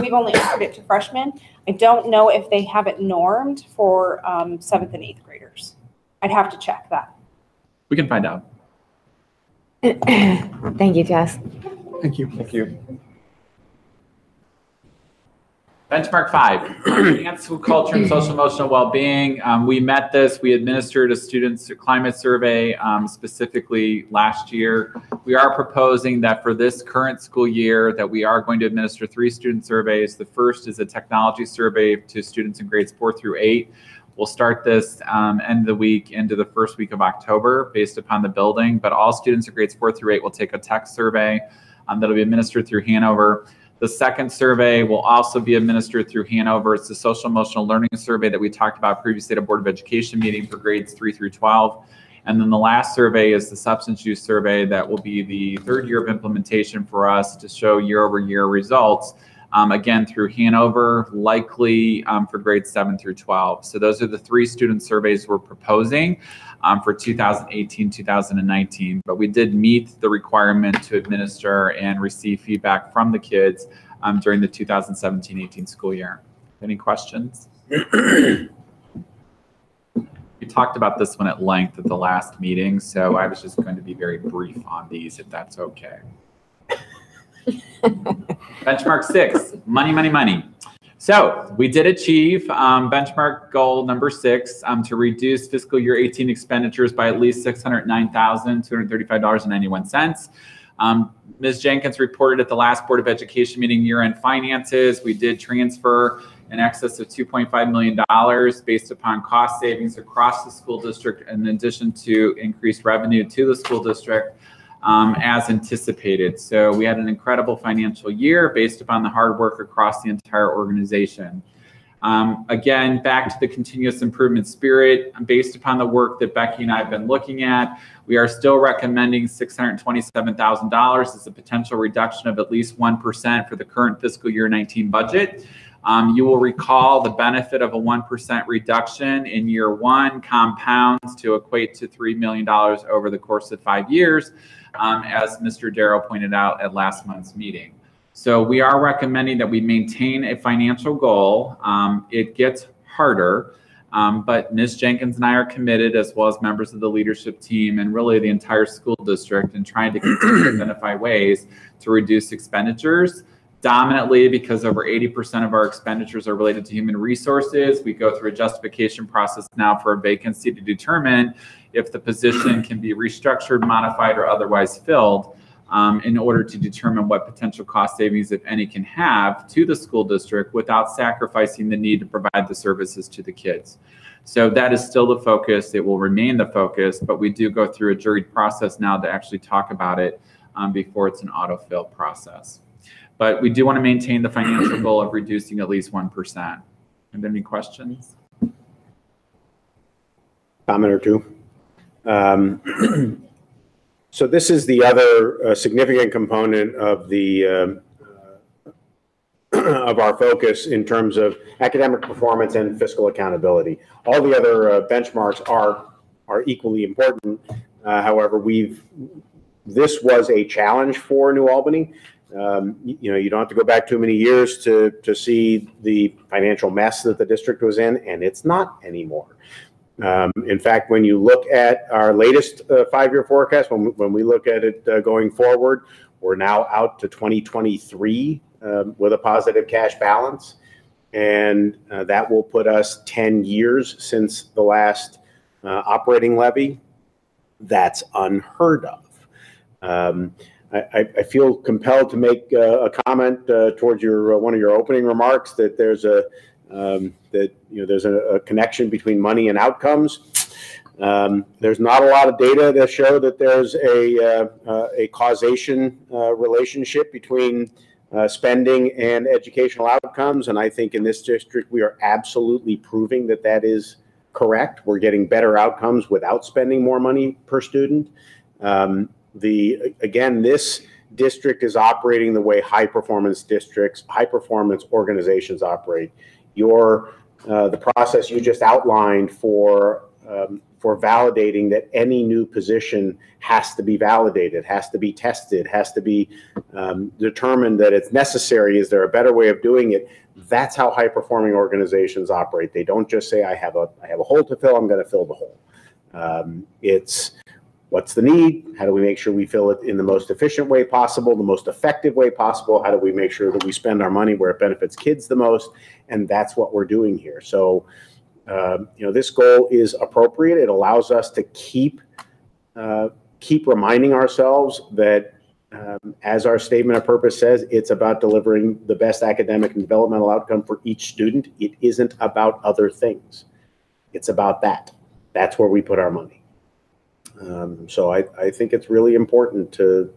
we've only offered it to freshmen. I don't know if they have it normed for 7th and 8th graders. I'd have to check that. We can find out. Thank you, Jess. Thank you. Thank you. Benchmark 5, enhanced school culture and social emotional well-being. We met this. We administered a students' climate survey specifically last year. We are proposing that for this current school year that we are going to administer 3 student surveys. The first is a technology survey to students in grades 4 through 8. We'll start this end of the week into the first week of October based upon the building, but all students in grades 4 through 8 will take a tech survey that'll be administered through Hanover. The second survey will also be administered through Hanover. It's the social emotional learning survey that we talked about previously at a Board of Education meeting for grades 3 through 12. And then the last survey is the substance use survey that will be the 3rd year of implementation for us to show year-over-year results again through Hanover, likely for grades 7 through 12. So those are the 3 student surveys we're proposing for 2018, 2019. But we did meet the requirement to administer and receive feedback from the kids during the 2017-18 school year. Any questions? We talked about this one at length at the last meeting, so I was just going to be very brief on these, if that's okay. Benchmark 6, money, money, money. So we did achieve benchmark goal number 6 to reduce fiscal year 18 expenditures by at least $609,235.91. Ms. Jenkins reported at the last Board of Education meeting year-end finances. We did transfer in excess of $2.5 million based upon cost savings across the school district, in addition to increased revenue to the school district as anticipated. So we had an incredible financial year based upon the hard work across the entire organization. Again, back to the continuous improvement spirit, based upon the work that Becky and I have been looking at, we are still recommending $627,000 as a potential reduction of at least 1% for the current fiscal year 19 budget. You will recall the benefit of a 1% reduction in year 1 compounds to equate to $3 million over the course of 5 years, as Mr. Darrow pointed out at last month's meeting. So we are recommending that we maintain a financial goal. It gets harder, but Ms. Jenkins and I are committed, as well as members of the leadership team and really the entire school district, in trying to continue to identify ways to reduce expenditures. Dominantly, because over 80% of our expenditures are related to human resources, we go through a justification process now for a vacancy to determine if the position can be restructured, modified, or otherwise filled in order to determine what potential cost savings, if any, can have to the school district without sacrificing the need to provide the services to the kids. So that is still the focus. It will remain the focus, but we do go through a juried process now to actually talk about it before it's an autofill process. But we do want to maintain the financial goal of reducing at least 1%. Are there any questions? Comment or two. So this is the other significant component of the of our focus in terms of academic performance and fiscal accountability. All the other benchmarks are equally important. However, this was a challenge for New Albany. You don't have to go back too many years to see the financial mess that the district was in, and it's not anymore. In fact, when you look at our latest 5-year forecast, when we look at it going forward, we're now out to 2023 with a positive cash balance, and that will put us 10 years since the last operating levy. That's unheard of. I feel compelled to make a comment towards one of your opening remarks that there's a connection between money and outcomes. There's not a lot of data that show that there's a causation relationship between spending and educational outcomes, and I think in this district we are absolutely proving that that is correct. We're getting better outcomes without spending more money per student. Again, this district is operating the way high-performance districts, high-performance organizations operate. The process you just outlined for validating that any new position has to be validated, has to be tested, has to be determined that it's necessary. Is there a better way of doing it? That's how high-performing organizations operate. They don't just say, I have a hole to fill, I'm going to fill the hole. It's what's the need? How do we make sure we fill it in the most efficient way possible, the most effective way possible? How do we make sure that we spend our money where it benefits kids the most? And that's what we're doing here. So, this goal is appropriate. It allows us to keep reminding ourselves that, as our statement of purpose says, it's about delivering the best academic and developmental outcome for each student. It isn't about other things. It's about that. That's where we put our money. So I think it's really important to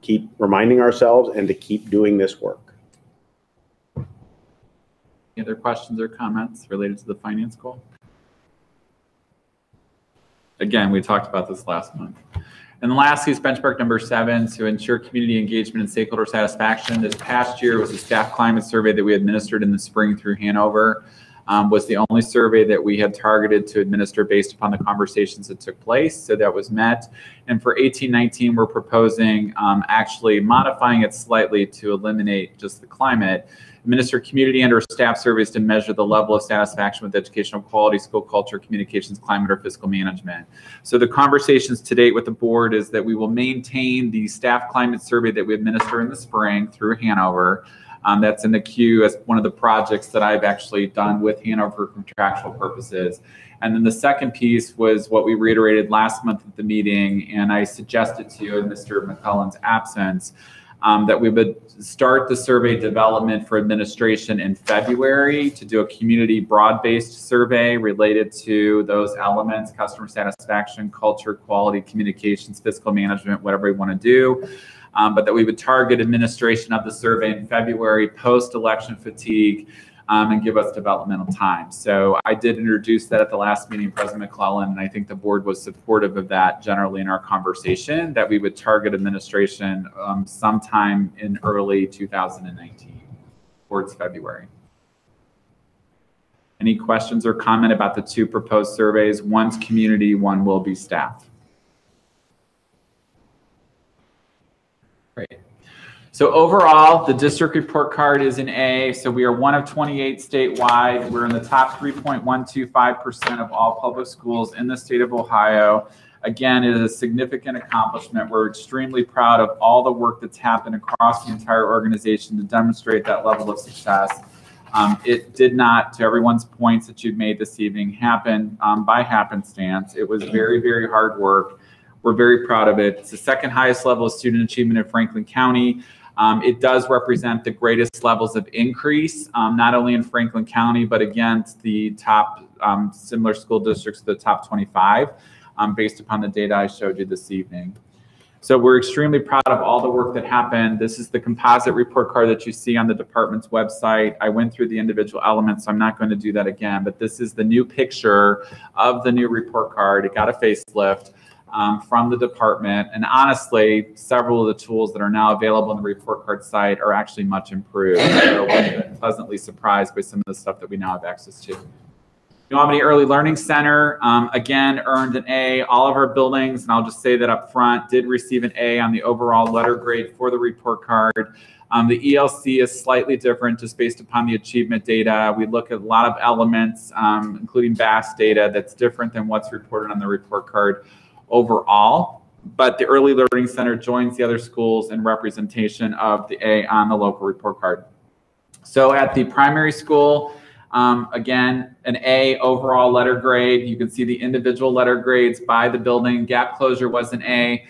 keep reminding ourselves and to keep doing this work. Any other questions or comments related to the finance goal? Again, we talked about this last month. And then lastly is benchmark number 7, to ensure community engagement and stakeholder satisfaction. This past year was a staff climate survey that we administered in the spring through Hanover. Was the only survey that we had targeted to administer based upon the conversations that took place. So that was met. And for 18-19, we're proposing actually modifying it slightly to eliminate just the climate. Administer community and or staff surveys to measure the level of satisfaction with educational quality, school culture, communications, climate, or fiscal management. So the conversations to date with the board is that we will maintain the staff climate survey that we administer in the spring through Hanover. That's in the queue as one of the projects that I've actually done with Hanover for contractual purposes. And then the second piece was what we reiterated last month at the meeting, and I suggested to you in Mr. McCullen's absence, that we would start the survey development for administration in February to do a community broad-based survey related to those elements: customer satisfaction, culture, quality, communications, fiscal management, whatever we want to do. But that we would target administration of the survey in February, post-election fatigue, and give us developmental time. So I did introduce that at the last meeting, President McClellan, and I think the board was supportive of that generally in our conversation, that we would target administration sometime in early 2019, towards February. Any questions or comment about the 2 proposed surveys? One's community, one will be staff. Great. So overall, the district report card is an A. So we are one of 28 statewide. We're in the top 3.125% of all public schools in the state of Ohio. Again, it is a significant accomplishment. We're extremely proud of all the work that's happened across the entire organization to demonstrate that level of success. It did not, to everyone's points that you've made this evening, happen by happenstance. It was very, very hard work. We're very proud of it. It's the second highest level of student achievement in Franklin County. It does represent the greatest levels of increase, not only in Franklin County, but against the top similar school districts, the top 25, based upon the data I showed you this evening. So we're extremely proud of all the work that happened. This is the composite report card that you see on the department's website. I went through the individual elements, so I'm not going to do that again, but this is the new picture of the new report card. It got a facelift. From the department, and honestly, several of the tools that are now available on the report card site are actually much improved. So we've been pleasantly surprised by some of the stuff that we now have access to. New Albany Early Learning Center, again, earned an A. All of our buildings, and I'll just say that up front, did receive an A on the overall letter grade for the report card. The ELC is slightly different just based upon the achievement data. We look at a lot of elements, including BAS data, that's different than what's reported on the report card overall, but the Early Learning Center joins the other schools in representation of the A on the local report card. So at the primary school, again, an A overall letter grade. You can see the individual letter grades by the building. Gap closure was an A.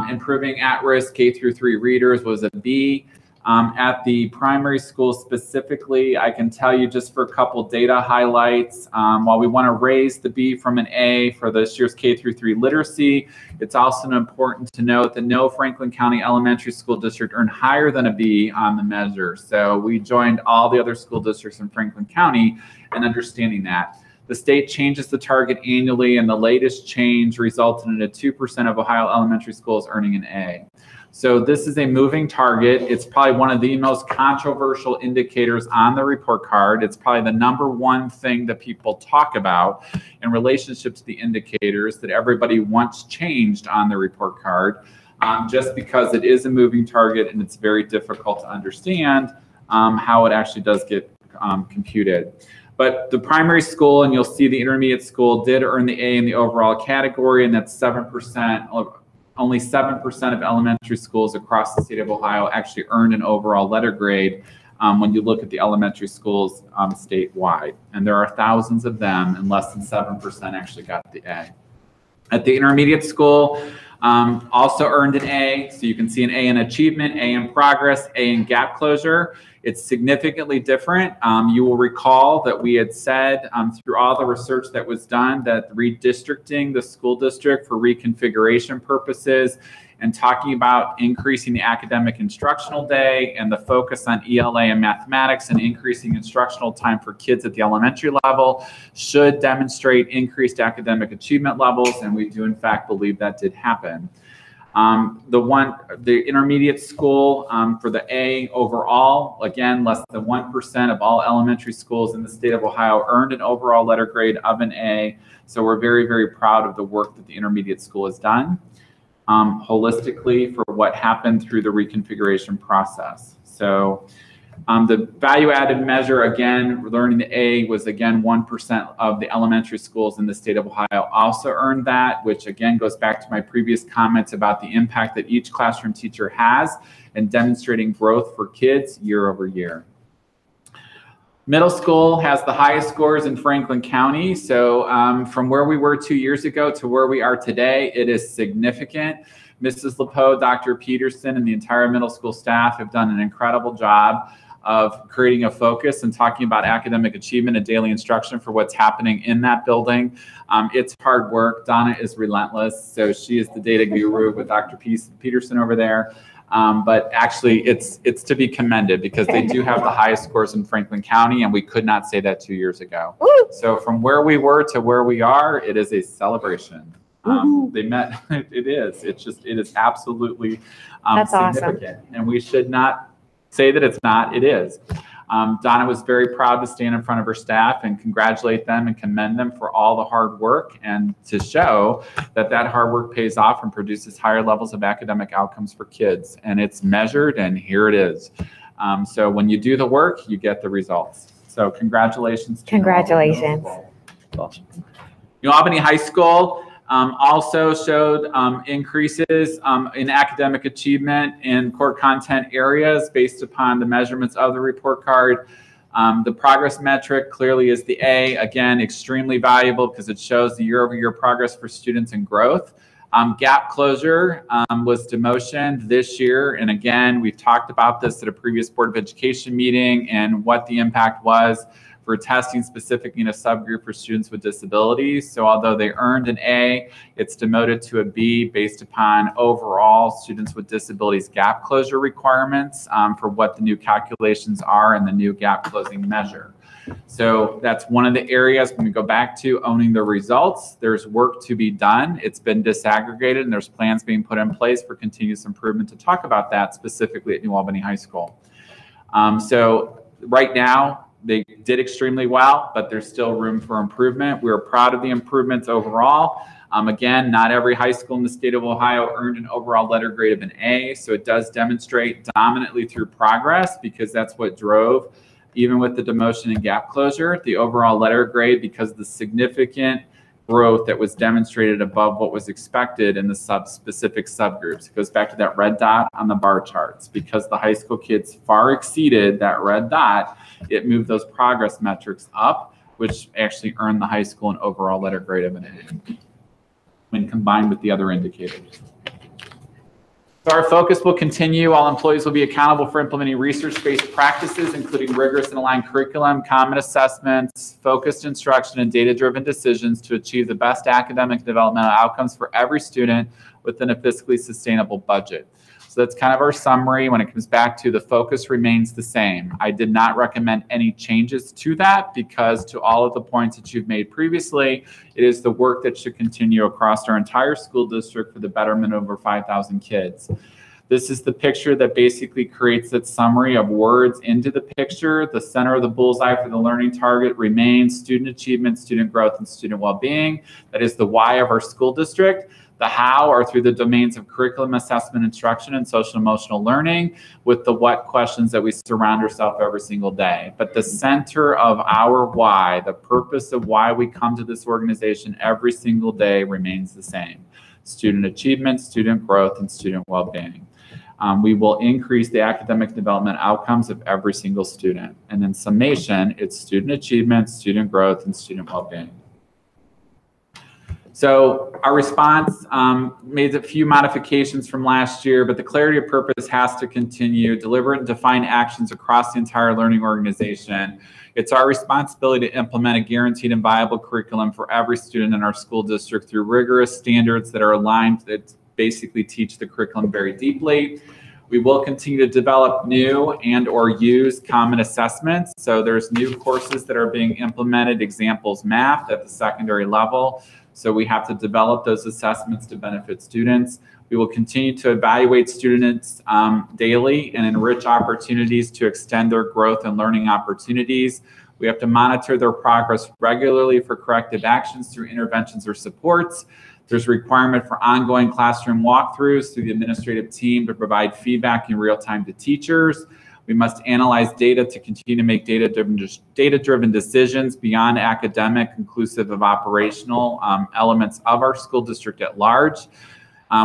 Improving at-risk K through 3 readers was a B. At the primary school specifically, I can tell you just for a couple data highlights, while we want to raise the B from an A for this year's K through 3 literacy, it's also important to note that no Franklin County elementary school district earned higher than a B on the measure. So we joined all the other school districts in Franklin County in understanding that. The state changes the target annually, and the latest change resulted in a 2% of Ohio elementary schools earning an A. So this is a moving target. It's probably one of the most controversial indicators on the report card. It's probably the #1 thing that people talk about in relationship to the indicators that everybody wants changed on the report card, just because it is a moving target and it's very difficult to understand how it actually does get computed. But the primary school, and you'll see the intermediate school, did earn the A in the overall category, and that's 7%. Only 7% of elementary schools across the state of Ohio actually earned an overall letter grade when you look at the elementary schools statewide. And there are thousands of them, and less than 7% actually got the A. At the intermediate school, also earned an A. So you can see an A in achievement, A in progress, A in gap closure. It's significantly different. You will recall that we had said through all the research that was done that redistricting the school district for reconfiguration purposes and talking about increasing the academic instructional day and the focus on ELA and mathematics and increasing instructional time for kids at the elementary level should demonstrate increased academic achievement levels, and we do in fact believe that did happen. The intermediate school for the A overall, again, less than 1% of all elementary schools in the state of Ohio earned an overall letter grade of an A. So we're very, very proud of the work that the intermediate school has done holistically for what happened through the reconfiguration process. So the value-added measure, again, learning the A was, again, 1% of the elementary schools in the state of Ohio also earned that, which, again, goes back to my previous comments about the impact that each classroom teacher has in demonstrating growth for kids year over year. Middle school has the highest scores in Franklin County. So from where we were 2 years ago to where we are today, it is significant. Mrs. LePeau, Dr. Peterson, and the entire middle school staff have done an incredible job of creating a focus and talking about academic achievement and daily instruction for what's happening in that building. It's hard work. Donna is relentless. So she is the data guru with Dr. Peterson over there. But actually, it's to be commended because they do have the highest scores in Franklin County, and we could not say that 2 years ago. So from where we were to where we are, it is a celebration. They met. It is. It is absolutely That's significant, awesome. and we should not say that it's not. It is. Donna was very proud to stand in front of her staff and congratulate them and commend them for all the hard work and to show that that hard work pays off and produces higher levels of academic outcomes for kids. And it's measured, and here it is. So when you do the work, you get the results. So congratulations. Congratulations. Awesome. New Albany High School also showed increases in academic achievement in core content areas based upon the measurements of the report card. The progress metric clearly is the A, again, extremely valuable because it shows the year-over-year progress for students and growth. Gap closure was demotioned this year, and again, we've talked about this at a previous Board of Education meeting and what the impact was for testing specifically in a subgroup for students with disabilities. So although they earned an A, it's demoted to a B based upon overall students with disabilities gap closure requirements for what the new calculations are and the new gap closing measure. So that's one of the areas when we go back to owning the results, there's work to be done. It's been disaggregated and there's plans being put in place for continuous improvement to talk about that specifically at New Albany High School. So right now, they did extremely well, but there's still room for improvement. We're proud of the improvements overall. Again, not every high school in the state of Ohio earned an overall letter grade of an A, so it does demonstrate dominantly through progress because that's what drove, even with the demotion and gap closure, the overall letter grade because of the significant growth that was demonstrated above what was expected in the specific subgroups. It goes back to that red dot on the bar charts. Because the high school kids far exceeded that red dot, it moved those progress metrics up, which actually earned the high school an overall letter grade of an A when combined with the other indicators. So our focus will continue. All employees will be accountable for implementing research-based practices, including rigorous and aligned curriculum, common assessments, focused instruction, and data-driven decisions to achieve the best academic developmental outcomes for every student within a fiscally sustainable budget. So that's kind of our summary. When it comes back to the focus remains the same. I did not recommend any changes to that because to all of the points that you've made previously, it is the work that should continue across our entire school district for the betterment of over 5,000 kids. This is the picture that basically creates that summary of words into the picture. The center of the bullseye for the learning target remains student achievement, student growth, and student well-being. That is the why of our school district. The how are through the domains of curriculum, assessment, instruction, and social emotional learning with the what questions that we surround ourselves every single day. But the center of our why, the purpose of why we come to this organization every single day remains the same. Student achievement, student growth, and student well-being. We will increase the academic development outcomes of every single student. And in summation, it's student achievement, student growth, and student well-being. So our response made a few modifications from last year, but the clarity of purpose has to continue. Deliberate and defined actions across the entire learning organization. It's our responsibility to implement a guaranteed and viable curriculum for every student in our school district through rigorous standards that are aligned basically teach the curriculum very deeply. We will continue to develop new and or use common assessments. So there's new courses that are being implemented, examples math at the secondary level. So we have to develop those assessments to benefit students. We will continue to evaluate students daily and enrich opportunities to extend their growth and learning opportunities. We have to monitor their progress regularly for corrective actions through interventions or supports. There's a requirement for ongoing classroom walkthroughs through the administrative team to provide feedback in real time to teachers. We must analyze data to continue to make data-driven decisions beyond academic, inclusive of operational elements of our school district at large.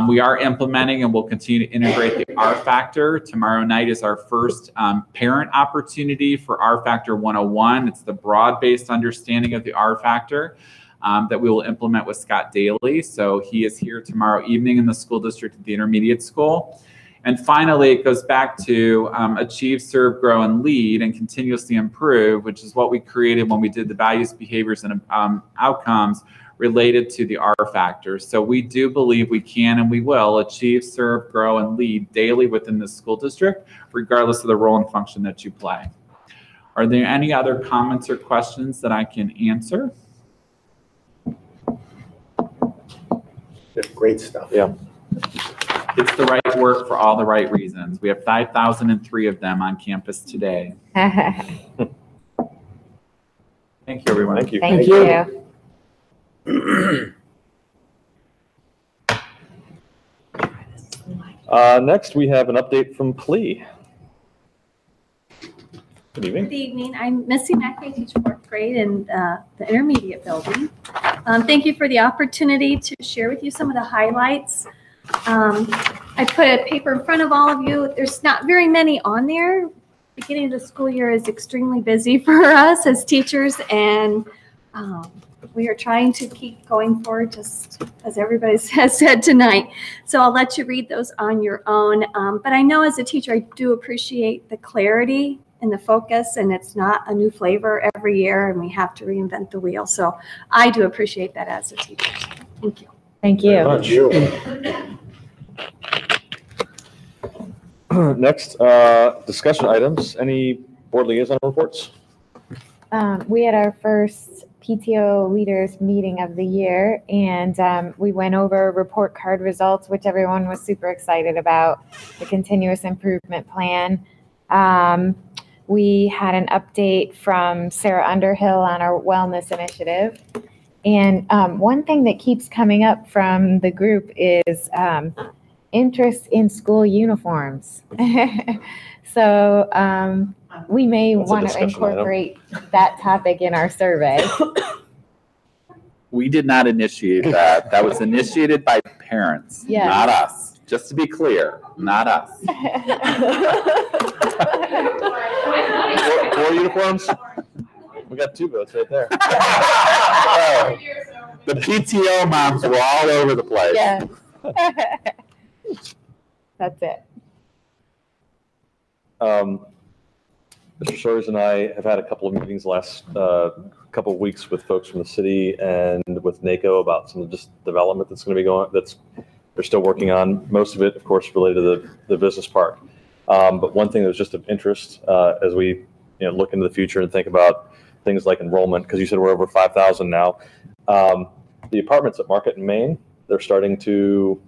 We are implementing and will continue to integrate the R Factor. Tomorrow night is our first parent opportunity for R Factor 101. It's the broad-based understanding of the R Factor that we will implement with Scott Daly. So he is here tomorrow evening in the school district at the intermediate school. And finally, it goes back to achieve, serve, grow, and lead, and continuously improve, which is what we created when we did the values, behaviors, and outcomes related to the R factors. So we do believe we can and we will achieve, serve, grow, and lead daily within the school district, regardless of the role and function that you play. Are there any other comments or questions that I can answer? Great stuff. Yeah. It's the right work for all the right reasons. We have 5,003 of them on campus today. Thank you, everyone. Thank you. Thank you. Next, we have an update from PLE. Good evening. Good evening. I'm Missy Mack. I teach fourth grade in the intermediate building. Thank you for the opportunity to share with you some of the highlights. I put a paper in front of all of you. There's not very many on there. Beginning of the school year is extremely busy for us as teachers, and we are trying to keep going forward, just as everybody has said tonight. So I'll let you read those on your own. But I know as a teacher, I do appreciate the clarity and the focus, and it's not a new flavor every year, and we have to reinvent the wheel. So I do appreciate that as a teacher. Thank you. Thank you. Thank you. Next, discussion items. Any board liaison reports? We had our first PTO leaders meeting of the year, and we went over report card results, which everyone was super excited about, the continuous improvement plan. We had an update from Sarah Underhill on our wellness initiative. And one thing that keeps coming up from the group is interest in school uniforms. So we may want to incorporate that topic in our survey. We did not initiate that. That was initiated by parents, Yes. not us. Just to be clear, not us. Four uniforms? We got 2 votes right there. The PTO moms were all over the place. Yes. That's it. Mr. Sawyers and I have had a couple of meetings last couple of weeks with folks from the city and with NACO about some of just development that's going to be going, they're still working on. Most of it, of course, related to the business park. But one thing that was just of interest as we look into the future and think about things like enrollment, because you said we're over 5,000 now. The apartments at Market in Maine, they're starting to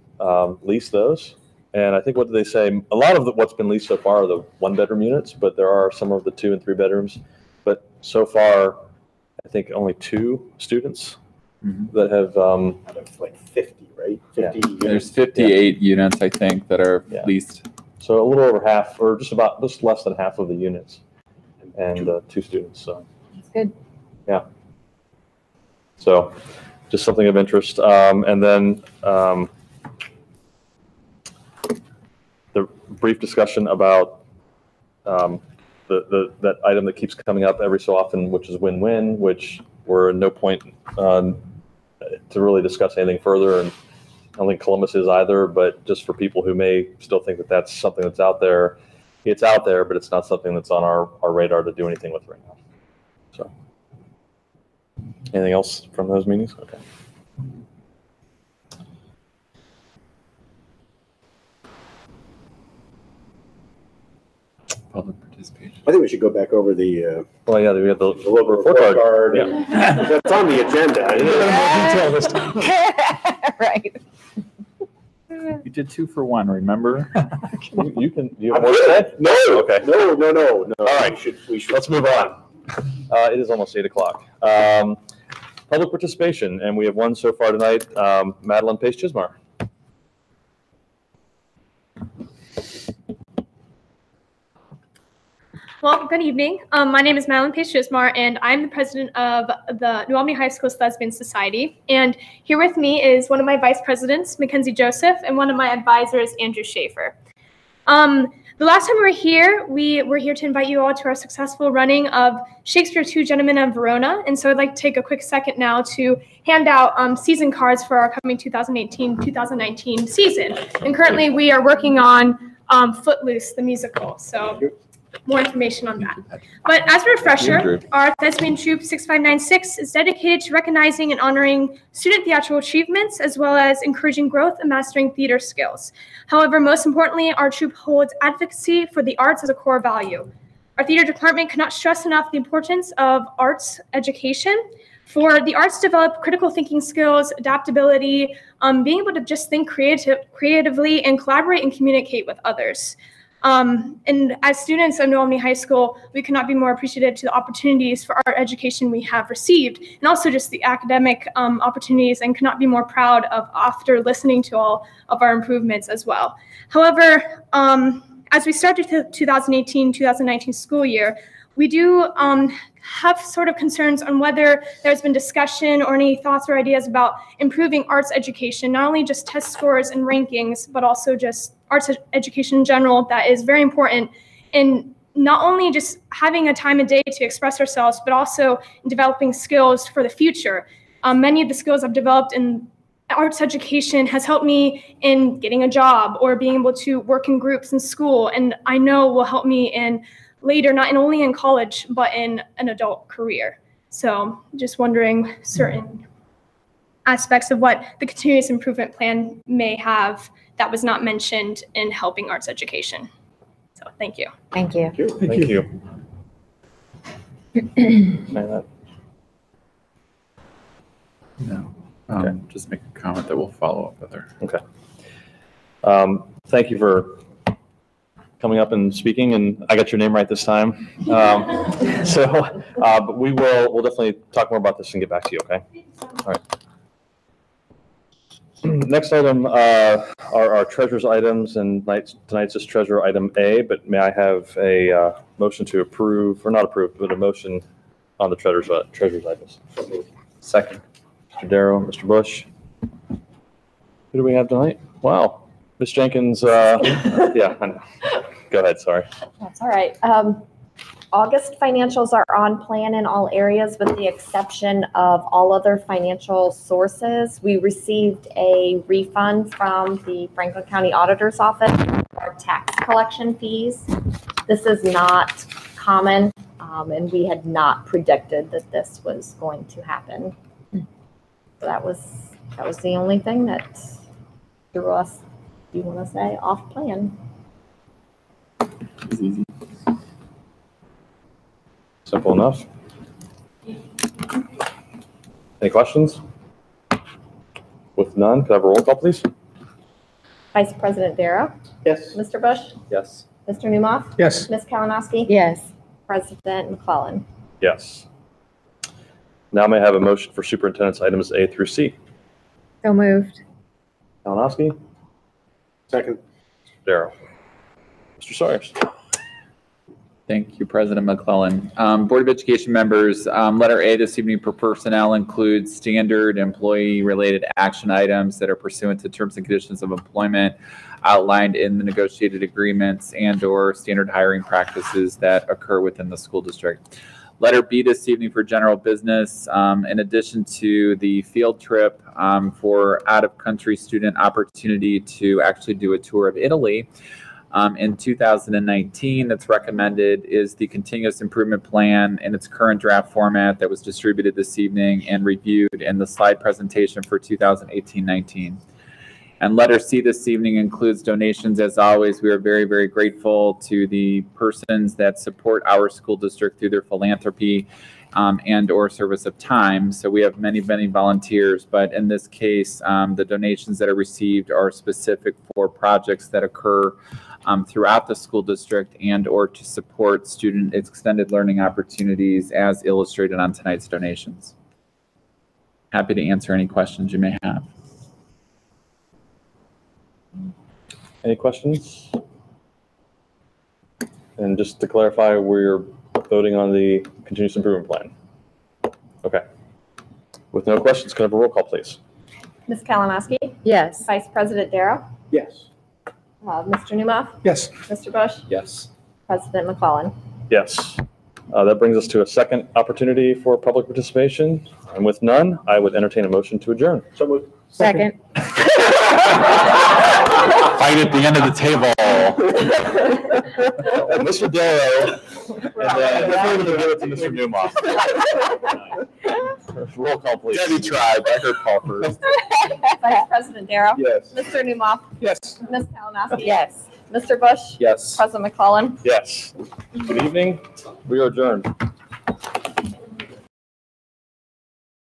lease those. And I think, what did they say? A lot of what's been leased so far are the 1-bedroom units, but there are some of the 2 and 3 bedrooms. But so far, I think only 2 students that have. Out of like 50, right? 50 units. There's 58 units, I think, that are leased. So a little over half, or just less than half of the units, and 2 students. So That's good. yeah. So just something of interest, and then. The brief discussion about that item that keeps coming up every so often, which is win-win, which we're at no point to really discuss anything further, and I don't think Columbus is either. But just for people who may still think that that's something that's out there, it's out there, but it's not something that's on our radar to do anything with right now. So, anything else from those meetings? Okay. Public participation. I think we should go back over the Well, yeah, we have the local report card. and- That's on the agenda. A little more detail this time. Right. You did 2 for 1, remember? You can, do you have more to say? No, Okay. no. All right. We should. Let's move on. It is almost 8 o'clock. Public participation, and we have one so far tonight, Madeline Pace-Chismar. Well, good evening. My name is Madeline Pace-Chismar, and I'm the president of the New Albany High School's Lesbian Society. And here with me is one of my vice presidents, Mackenzie Joseph, and one of my advisors, Andrew Schaefer. The last time we were here to invite you all to our successful running of Shakespeare 2 Gentlemen of Verona. And so I'd like to take a quick second now to hand out season cards for our coming 2018-2019 season. And currently we are working on Footloose, the musical. So more information on that. But as a refresher, our Thespian Troupe 6596 is dedicated to recognizing and honoring student theatrical achievements, as well as encouraging growth and mastering theater skills. However, most importantly, our troupe holds advocacy for the arts as a core value. Our theater department cannot stress enough the importance of arts education. For the arts to develop critical thinking skills, adaptability, being able to just think creatively and collaborate and communicate with others. And as students of New Albany High School, we cannot be more appreciative to the opportunities for art education we have received, and also just the academic opportunities, and cannot be more proud of after listening to all of our improvements as well. However, as we start the 2018-2019 school year, we do have sort of concerns on whether there's been discussion or any thoughts or ideas about improving arts education, not only just test scores and rankings, but also just arts education in general. That is very important in not only just having a time of day to express ourselves, but also in developing skills for the future. Many of the skills I've developed in arts education has helped me in getting a job or being able to work in groups in school, and I know will help me in later, not only in college, but in an adult career. So just wondering certain aspects of what the continuous improvement plan may have that was not mentioned in helping arts education. So thank you. Thank you. Thank you. No. Okay. Just make a comment that we'll follow up with her. Okay. Thank you for coming up and speaking, and I got your name right this time. But we'll definitely talk more about this and get back to you, okay? All right. Next item are our treasurer's items, and tonight's is treasurer item A, but may I have a motion to approve, or not approve, but a motion on the treasurer's items? Second. Mr. Darrow, Mr. Bush. Who do we have tonight? Wow. Ms. Jenkins, yeah, I know. Go ahead, sorry. That's all right. August financials are on plan in all areas with the exception of all other financial sources. We received a refund from the Franklin County Auditor's Office for our tax collection fees. This is not common, and we had not predicted that this was going to happen. So that was the only thing that threw us, you want to say, off plan. Easy. Simple enough. Any questions? With none, could I have a roll call, please? Vice President Darrow? Yes. Mr. Bush? Yes. Mr. Newmoff? Yes. Ms. Kalinowski? Yes. President McClellan? Yes. Now may I have a motion for superintendent's items A through C? So moved. Kalinowski? Second. Darrow. Mr. Sawyers? Thank you, President McClellan. Board of Education members, letter A this evening for personnel includes standard employee-related action items that are pursuant to terms and conditions of employment outlined in the negotiated agreements and/or standard hiring practices that occur within the school district. Letter B this evening for general business, in addition to the field trip for out-of-country student opportunity to actually do a tour of Italy, in 2019 that's recommended is the continuous improvement plan in its current draft format that was distributed this evening and reviewed in the slide presentation for 2018-19. And letter C this evening includes donations. As always, we are very, very grateful to the persons that support our school district through their philanthropy and or service of time. So we have many, many volunteers, but in this case, the donations that are received are specific for projects that occur throughout the school district and or to support student extended learning opportunities as illustrated on tonight's donations. Happy to answer any questions you may have. Any questions? And just to clarify, we're voting on the continuous improvement plan. Okay. With no questions, can I have a roll call, please? Ms. Kalinowski, Yes. Vice President Darrow, Yes. Mr. Newmoff, Yes. Mr. Bush, Yes. President McClellan. Yes. That brings us to a second opportunity for public participation. And with none, I would entertain a motion to adjourn. So moved. Second. Fight at the end of the table. Mr. Darrow, and then before we give it to Mr. Newmoff. Roll call, please. Debbie tried. I heard Paul first. Vice President Darrow, Yes. Mr. Newmoff, Yes. Ms. Kalinowski. Yes. Mr. Bush, Yes. President McClellan. Yes. Good evening. We are adjourned.